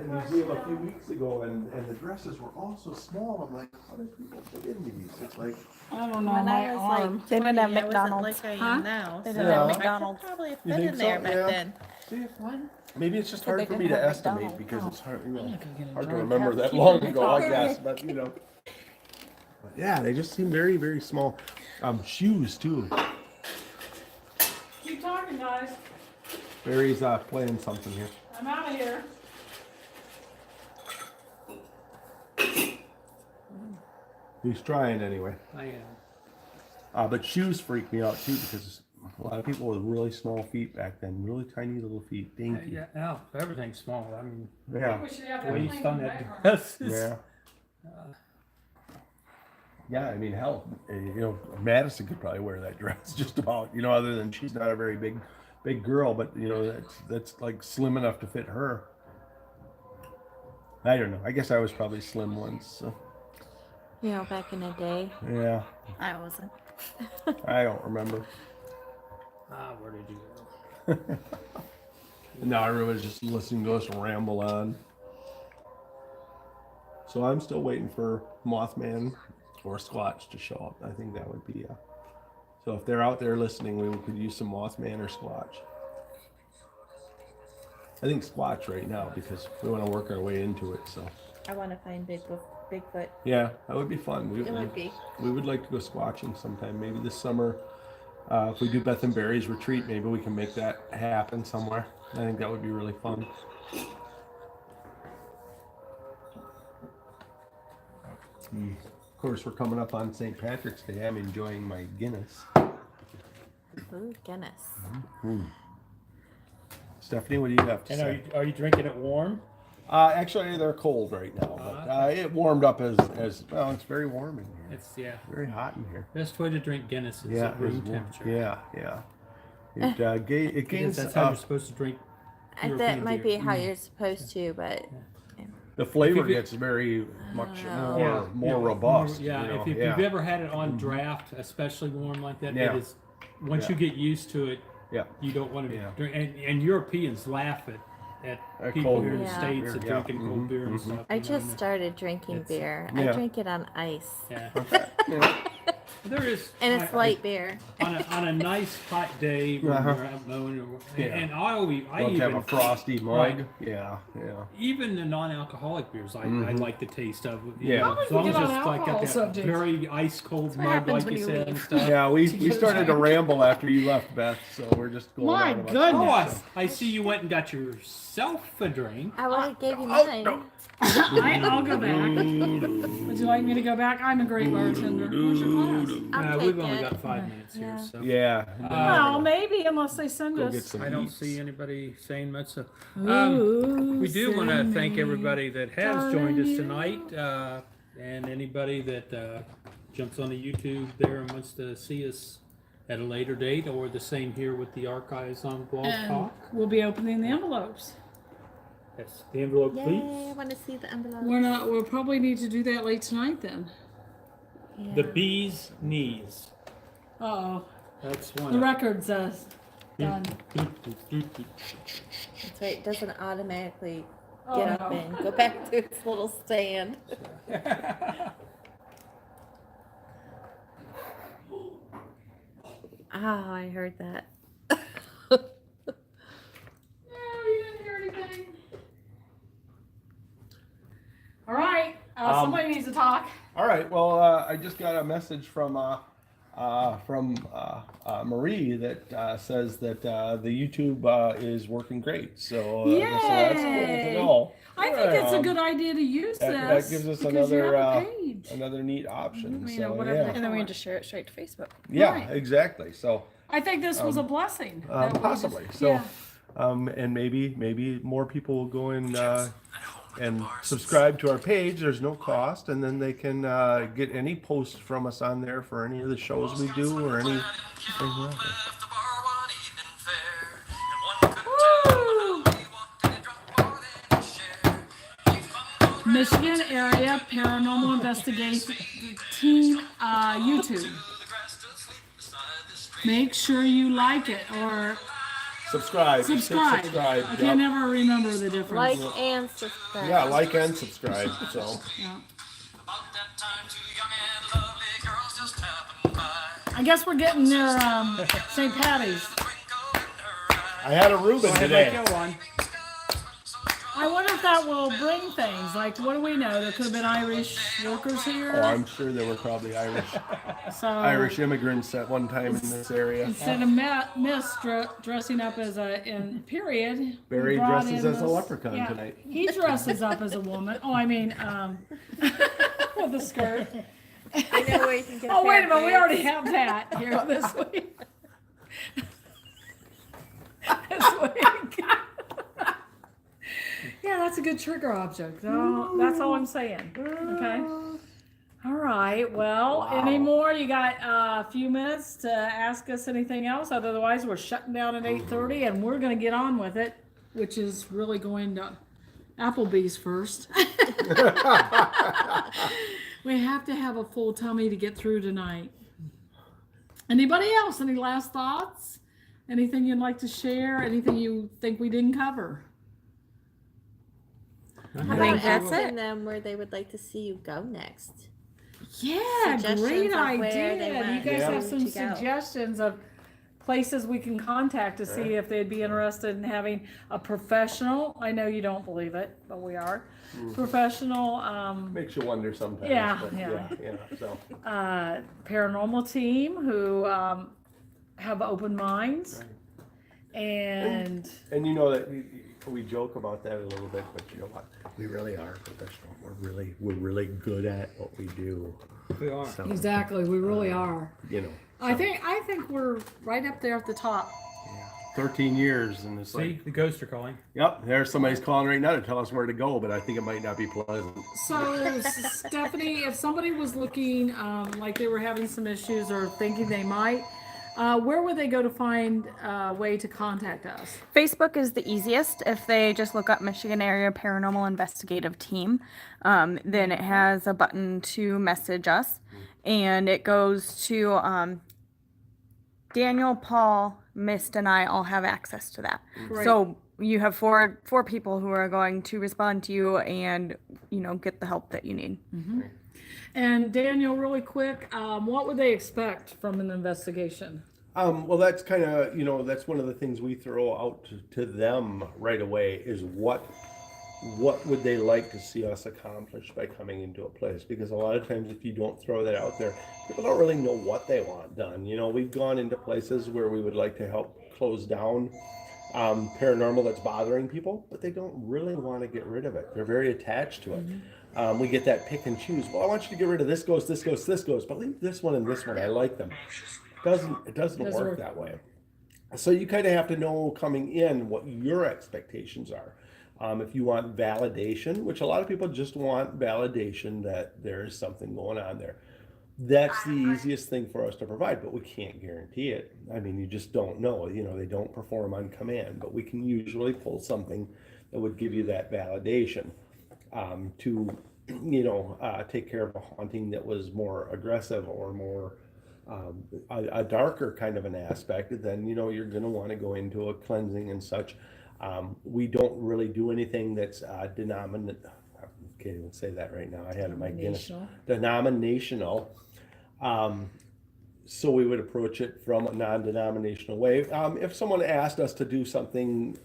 the museum a few weeks ago, and the dresses were all so small. I'm like, how did people fit in these? It's like, I don't know, When my I was arm. like They didn't have 20, I wasn't McDonald's. like I Huh? am now. They so didn't have Yeah. I could McDonald's. probably You fit think in there so? back Yeah. then. see, maybe it's just But hard they for me didn't to have estimate McDonald's. because it's hard, I'm not gonna get a hard to drink. remember that Keep long it ago, I talking. guess. But But yeah, they just seem very, very small. Shoes too. Keep talking, guys. Barry's playing something here. I'm out of here. He's trying anyway. I am. But shoes freak me out too because a lot of people with really small feet back then, really tiny little feet, dainty. Yeah, now everything's small. I mean, Yeah. We should have that waist playing on in the that background. dress is. Yeah. Yeah, I mean, hell, Madison could probably wear that dress just about, other than she's not a very big girl, but that's like slim enough to fit her. I don't know. I guess I was probably slim once. So. Back in the day. Yeah, I wasn't. I don't remember. Where did you go? Now everyone's just listening to us ramble on. So I'm still waiting for Mothman or Squatch to show up. I think that would be. So if they're out there listening, we could use some Mothman or Squatch. I think Squatch right now because we want to work our way into it. So I want to find Bigfoot. yeah, that would be fun. It would be. We would like to go squatching sometime, maybe this summer. If we do Beth and Barry's retreat, maybe we can make that happen somewhere. I think that would be really fun. Of course, we're coming up on St. Patrick's Day. I'm enjoying my Guinness. Ooh, Guinness. Stephanie, what do you have to And say? are you drinking it warm? Actually, they're cold right now, but it warmed up as well. It's very warm in here. It's Very hot in here. best way to drink Guinness is Yeah, at room it's warm. temperature. Yeah. It Because gains that's how you're supposed to drink. That European might beer. be how you're supposed to, but the flavor If you- gets very much Oh. more robust. Yeah, you know, if you've ever had it on draft, especially warm like that, Yeah. it is. Once Yeah. you get used to it, Yeah. you don't want to Yeah. drink. And Europeans laugh at people cold here in the beer. States that Yeah. drinking cold Mhm, beer and mhm. stuff. I you know, just and started drinking it's- beer. Yeah. I drink it on ice. Yeah. Yeah. There is. And it's light beer. On a nice hot day when Uh-huh. you're out mowing, Yeah. and I Love to have a frosty mug. Right. Yeah. even the non-alcoholic beers, I like the taste of. Yeah. How did as we long get as on it's like got alcohol that subject? very ice cold mug, happens like when you you said, leave. and stuff. Yeah, we get started to back. ramble after you left, Beth, so we're just going My on about goodness. Oh, I see you went and got yourself a drink. I would have gave you Oh, mine. no. I'll go back. Would you like me to go back? I'm a great bartender. Where's your glass? I'll We've take only it. got 5 minutes here, Yeah. so. Yeah. Well, maybe unless they send Go us. get some I don't eats. see anybody saying much. So, Ooh, we do want to send thank me everybody that has joined us darling. tonight, and anybody that jumps on the YouTube there and wants to see us at a later date, or the same here with the archives on Blog And Talk. we'll be opening the envelopes. That's the envelope, Yay, I please. want to see the envelope. We'll probably need to do that late tonight then. Yeah. The bee's knees. Uh-oh. That's The one. record says done. That's right. It doesn't automatically Oh, get up no. and go back to its little stand. Oh, I heard that. No, you didn't hear anything. All right. Somebody needs to talk. All right. Well, I just got a message from Marie that says that the YouTube is working great. So, so that's cool to Yay. know. I think it's a Um, good idea to use That this. gives us because you another have a page. another neat option. You know, So whatever yeah, the And then we can just share it straight to Facebook. yeah, Right. exactly. So I think this was a blessing. that we possibly. just- So, yeah. and maybe more people will go in and subscribe to our page. There's no cost, and then they can get any posts from us on there for any of the shows we do or any. Michigan Area Paranormal Investigation Team YouTube. Make sure you like it or Subscribe. Hit subscribe. subscribe. I Yep. can never remember the difference. Like and subscribe. Yeah, like and subscribe. So Yeah. I guess we're getting near St. Patty's. I had a Reuben today. Go on. I wonder if that will bring things. Like, what do we know? There could have been Irish workers here. Oh, I'm sure there were probably So Irish immigrants at one time in this area. instead of Miss dressing up as in period, Barry we brought dresses in as a this- leprechaun yeah, tonight. He dresses up as a woman. Oh, I mean, with a skirt. I know where you can get. Oh, wait a minute, we pair of already boots. have that here this week. This week. Yeah, that's a good trigger object. No, that's all I'm saying. Okay. All right. Well, any more? You got a few minutes to ask us anything else? Otherwise, we're shutting down at 8:30, and we're going to get on with it, which is really going to Applebee's first. We have to have a full tummy to get through tonight. Anybody else? Any last thoughts? Anything you'd like to share? Anything you think we didn't cover? How I about think that's asking it. them where they would like to see you go next? Yeah, Suggestions great of where idea. they You want guys Yeah. have some to go. suggestions of places we can contact to see if they'd be interested in having a professional. I know you don't believe it, but we are professional Makes you wonder sometimes. Yeah, but yeah. So paranormal team who have open minds and and you know that we joke about that a little bit, but you know what? We really are professional. We're really good at what we do. We are. So, exactly, we really are. you know. I so, think we're right up there at the top. 13 years, and it's See, like, the ghosts are calling. yep, there's somebody's calling right now to tell us where to go, but I think it might not be pleasant. So, Stephanie, if somebody was looking like they were having some issues or thinking they might, where would they go to find a way to contact us? Facebook is the easiest. If they just look up Michigan Area Paranormal Investigative Team, then it has a button to message us, and it goes to Daniel, Paul, Mist, and I all have access to that. Great. So you have four people who are going to respond to you and get the help that you need. And Daniel, really quick, what would they expect from an investigation? Well, that's kind of, that's one of the things we throw out to them right away is what would they like to see us accomplish by coming into a place? Because a lot of times if you don't throw that out there, people don't really know what they want done. We've gone into places where we would like to help close down paranormal that's bothering people, but they don't really want to get rid of it. They're very attached to it. We get that pick and choose. Well, I want you to get rid of this ghost, this ghost, this ghost, but leave this one and this one. I like them. It doesn't work that way. So you kind of have to know coming in what your expectations are. If you want validation, which a lot of people just want validation that there is something going on there, that's the easiest thing for us to provide, but we can't guarantee it. I mean, you just don't know. They don't perform on command, but we can usually pull something that would give you that validation to take care of a haunting that was more aggressive or more a darker kind of an aspect. Then you're going to want to go into a cleansing and such. We don't really do anything that's denominational. I can't even say that right now. I had my Guinness. Denominational. So we would approach it from a non-denominational way. If someone asked us to do something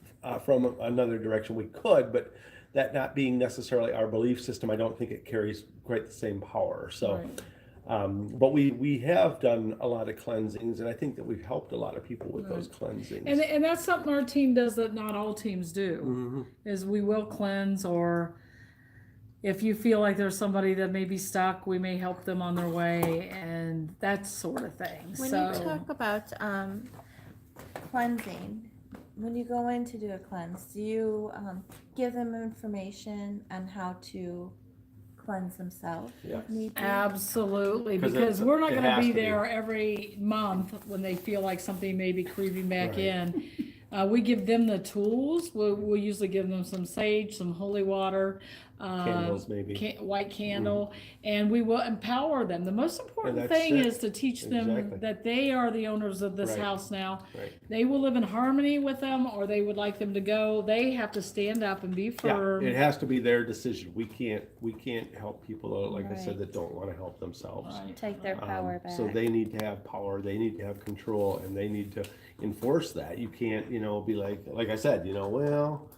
from another direction, we could, but that not being necessarily our belief system, I don't think it carries quite the same power. So. Right. But we have done a lot of cleansings, and I think that we've helped a lot of people with those cleansings. And that's something our team does that not all teams do, is we will cleanse, or if you feel like there's somebody that may be stuck, we may help them on their way and that sort of thing. When So you talk about cleansing, when you go in to do a cleanse, do you give them information on how to cleanse themselves? Yeah. If need be? absolutely, 'Cause because we're not it going to has be to be. there every month when they feel like something may be creeping back Right. in. We give them the tools. We'll usually give them some sage, some holy water, Candles, maybe. white candle, and we will empower them. The most important that's thing it. is to teach them Exactly. that they are the owners of this Right. house now. Right. They will live in harmony with them, or they would like them to go. They have to stand up and be Yeah, firm. it has to be their decision. We can't help people, like I said, Right. that don't want to help themselves. Right. Take their power back. So they need to have power, they need to have control, and they need to enforce that. You can't, be like I said, well,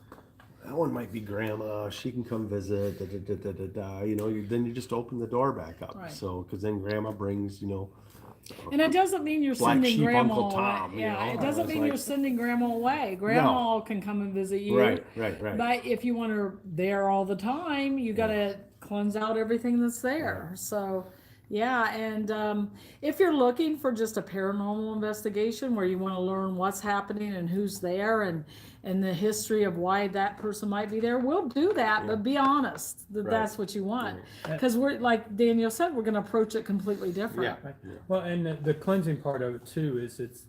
that one might be grandma, she can come visit, then you just open the door back up. Right. So, because then grandma brings, And it doesn't mean you're Black sending sheep grandma Uncle away. Tom, Yeah, it it's doesn't mean like- you're sending grandma away. Grandma can come and visit you. Right. But if you want her there all the time, you got to cleanse out everything that's there. So Yeah, and if you're looking for just a paranormal investigation where you want to learn what's happening and who's there and the history of why that person might be there, we'll do that. But be honest that Right. that's what you want, Right. because we're like Daniel said, we're going to approach it completely different. Yeah. Well, and the cleansing part of it too is it's,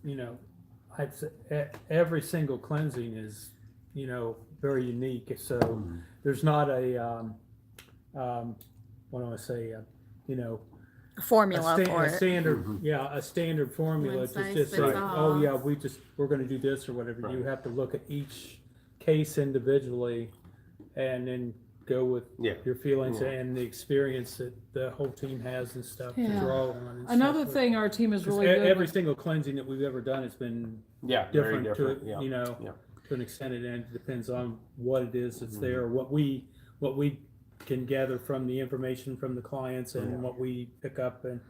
I'd say every single cleansing is, very unique. So there's not a, what do I say, Formula for a it. standard, a standard formula One to size just say, fits oh all. yeah, we're going to do this or whatever. Right. You have to look at each case individually, and then go with Yeah. your feelings Yeah. and the experience that the whole team has and stuff to Yeah. draw on. And Another stuff. thing our team is 'Cause really good every with. single cleansing that we've ever done has been Yeah, very different, different. Yeah. Yeah. to an extent, and it depends on what it is that's Mm-hmm. there, what we can gather from the information from the clients, and Yeah. what we pick up, and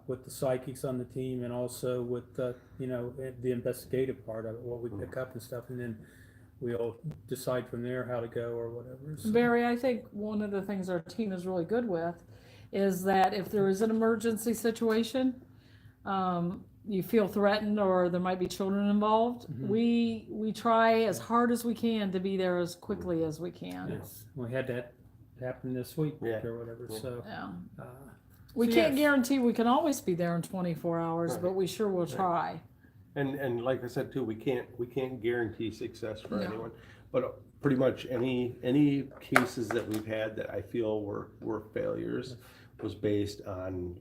with the psychics on the team, and also with the the investigative part of it, what we pick up and stuff, and then we'll decide from there how to go or whatever. So- Barry, I think one of the things our team is really good with is that if there is an emergency situation, you feel threatened or there might be children involved, we try as hard as we can to be there as quickly as we can. Yes, we had that happen this week Yeah. or whatever. Yeah. So Yeah. uh, We So, can't yes. guarantee we can always be there in 24 hours, Right. but we sure will try. And like I said too, we can't guarantee success for No. anyone, but pretty much any cases that we've had that I feel were failures was based on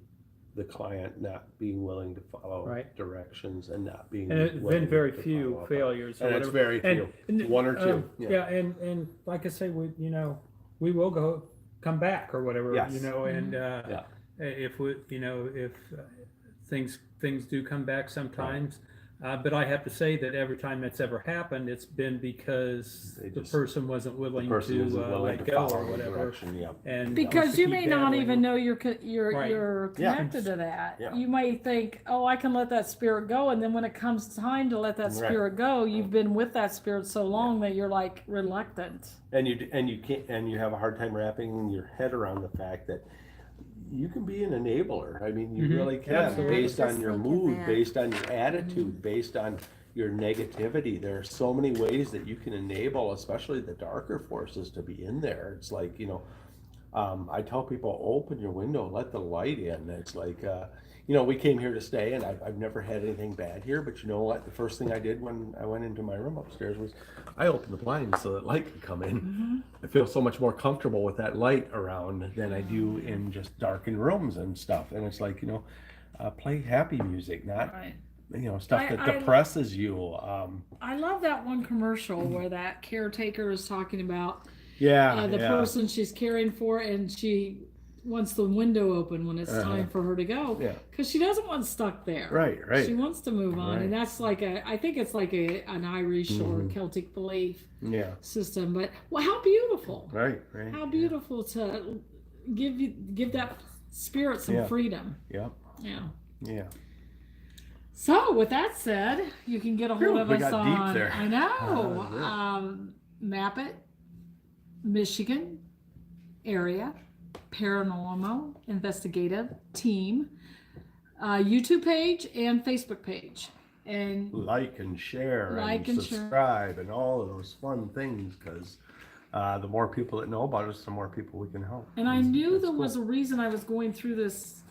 the client not being willing to follow Right. directions and not being. and it's willing been very to few follow up. failures. Or And it's whatever. very few, And, one or two. yeah, and like I say, we will come back or whatever. Yes. And Yeah. if if things do come back sometimes. But I have to say that every time that's ever happened, it's been because They the just- person wasn't willing Person to isn't willing let to go follow or the whatever. direction, yeah. And Because to you keep may not battling. even know you're Right. connected to that. Yeah. You may think, oh, I can let that spirit go, and then when it comes time to let that Right. spirit go, you've been with that spirit so long that you're like reluctant. And you can't, and you have a hard time wrapping your head around the fact that you can be an enabler. I mean, you Mhm. really can, Absolutely. based on Just your look at mood, that. based on your attitude, based on your negativity. There are so many ways that you can enable, especially the darker forces, to be in there. It's like, I tell people, open your window, let the light in. It's like, we came here to stay, and I've never had anything bad here. But you know what? The first thing I did when I went into my room upstairs was I opened the blinds so that light could come in. I feel so much more comfortable with that light around than I do in just darkened rooms and stuff. And it's like, play happy music, not Right. stuff that depresses you. I love that one commercial where that caretaker is talking about Yeah, the yeah. person she's caring for, and she wants the window open when it's time for her to go, Yeah. because she doesn't want stuck there. Right, right. She wants to move on, and Right. that's like I think it's like an Irish or Celtic belief Yeah, system. But how beautiful! right, right. How beautiful to give that spirit some Yeah. freedom. Yep, Yeah. yeah. So with that said, you can get a hold Phew, of we us got deep on there. I know Yeah. MAPIT, Michigan area paranormal investigative team YouTube page and Facebook page, and Like and share Like and and share. subscribe and all of those fun things, because the more people that know about us, the more people we can help. I knew That's there was a reason I was going through this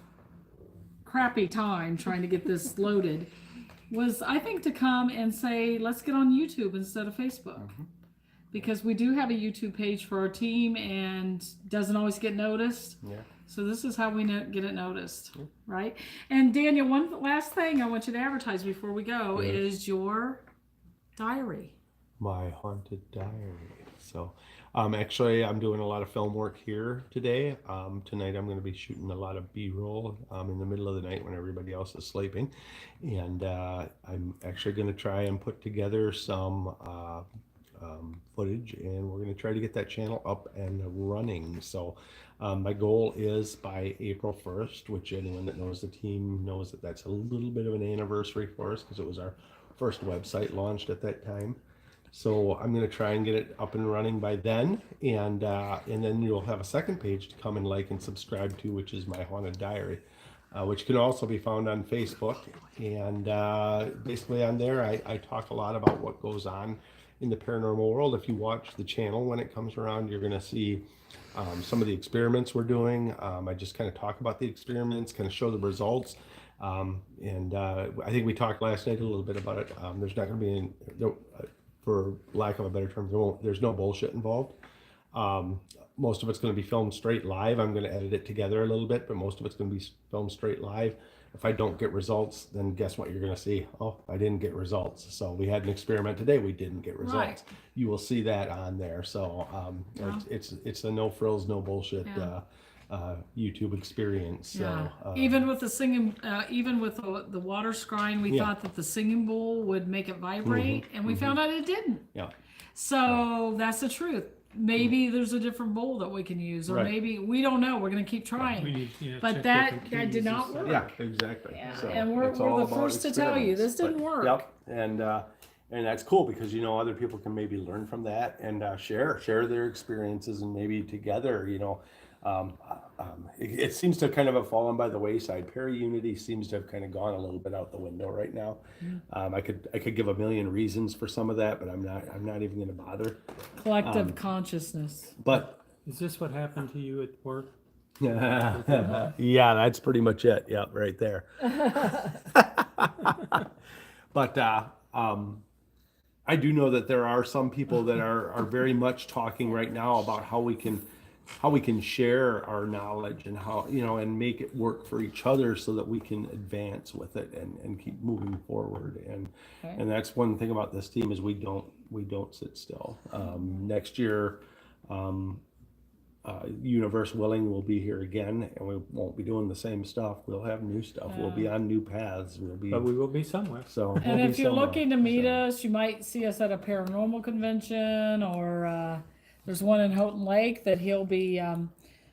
crappy time trying to get this loaded, was I think to come and say, let's get on YouTube instead of Facebook. Because we do have a YouTube page for our team and doesn't always get noticed. Yeah. So this is how we get it noticed, right? And Daniel, one last thing I want you to advertise before we go is your diary. My haunted diary. So, actually, I'm doing a lot of film work here today. Tonight, I'm going to be shooting a lot of B-roll in the middle of the night when everybody else is sleeping, and I'm actually going to try and put together some footage, and we're going to try to get that channel up and running. So, my goal is by April 1st, which anyone that knows the team knows that that's a little bit of an anniversary for us because it was our first website launched at that time. So I'm going to try and get it up and running by then, and then you'll have a second page to come and like and subscribe to, which is my haunted diary, which can also be found on Facebook. And basically on there, I talk a lot about what goes on in the paranormal world. If you watch the channel when it comes around, you're going to see some of the experiments we're doing. I just kind of talk about the experiments, kind of show the results. And I think we talked last night a little bit about it. There's not going to be any, for lack of a better term, there's no bullshit involved. Most of it's going to be filmed straight live. I'm going to edit it together a little bit, but most of it's going to be filmed straight live. If I don't get results, then guess what you're going to see? Oh, I didn't get results. So we had an experiment today. We didn't get results. Right. You will see that on there. So Yeah. it's a no frills, no bullshit YouTube experience. Yeah. So Even with the singing, even with the water scrying, we Yeah. thought that the singing bowl would make it vibrate, and we found out it didn't. yeah. So that's the truth. Maybe there's a different bowl that we can use, or Right. maybe we don't know. We're going to keep We trying. need, But check that different did keys and not stuff. work. Yeah, exactly. Yeah, So and we're it's all the about first to tell you this didn't experiments. work. Yep, and that's cool because other people can maybe learn from that and share their experiences, and maybe together, it seems to kind of have fallen by the wayside. Unity seems to have kind of gone a little bit out the window right now. I could give a million reasons for some of that, but I'm not even going to bother. Collective consciousness. But Is this what happened to you at work? yeah, that's pretty much it. Yeah, right there. But I do know that there are some people that are very much talking right now about how we can share our knowledge and how and make it work for each other so that we can advance with it and keep moving forward. And that's one thing about this team is we don't sit still. Next year, universe willing, we'll be here again, and we won't be doing the same stuff. We'll have new stuff. We'll be on new paths. We'll be But we will be somewhere. so. And we'll be if you're somewhere. looking to meet So, us, you might see us at a paranormal convention, or there's one in Houghton Lake that he'll be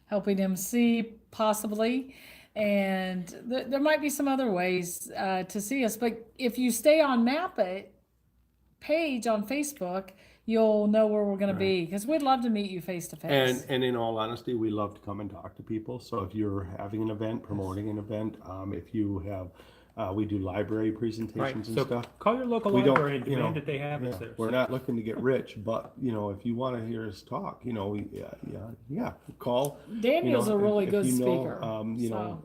helping him see, possibly. And there might be some other ways to see us. But if you stay on MAPIT page on Facebook, you'll know where we're going to be, because we'd love to meet you face to face. And in all honesty, we love to come and talk to people. So if you're having an event, promoting an event, if you have, we do library presentations Right. and So stuff. call your local We don't, library and demand that they have yeah, us there. we're not looking to get rich, but if you want to hear us talk, call. Daniel's a really if good you know,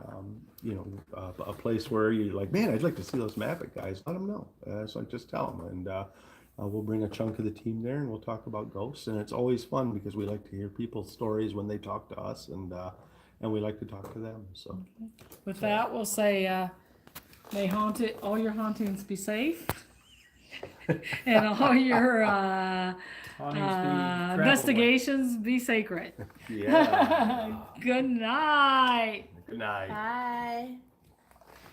speaker. A place where you're like, man, I'd like to see those MAPIT guys. Let them know. So just tell them, and we'll bring a chunk of the team there, and we'll talk about ghosts. And it's always fun because we like to hear people's stories when they talk to us, and we like to talk to them. So With that, we'll say, may all your hauntings be safe, and all your investigations be sacred. yeah. Good night. Good night. Bye.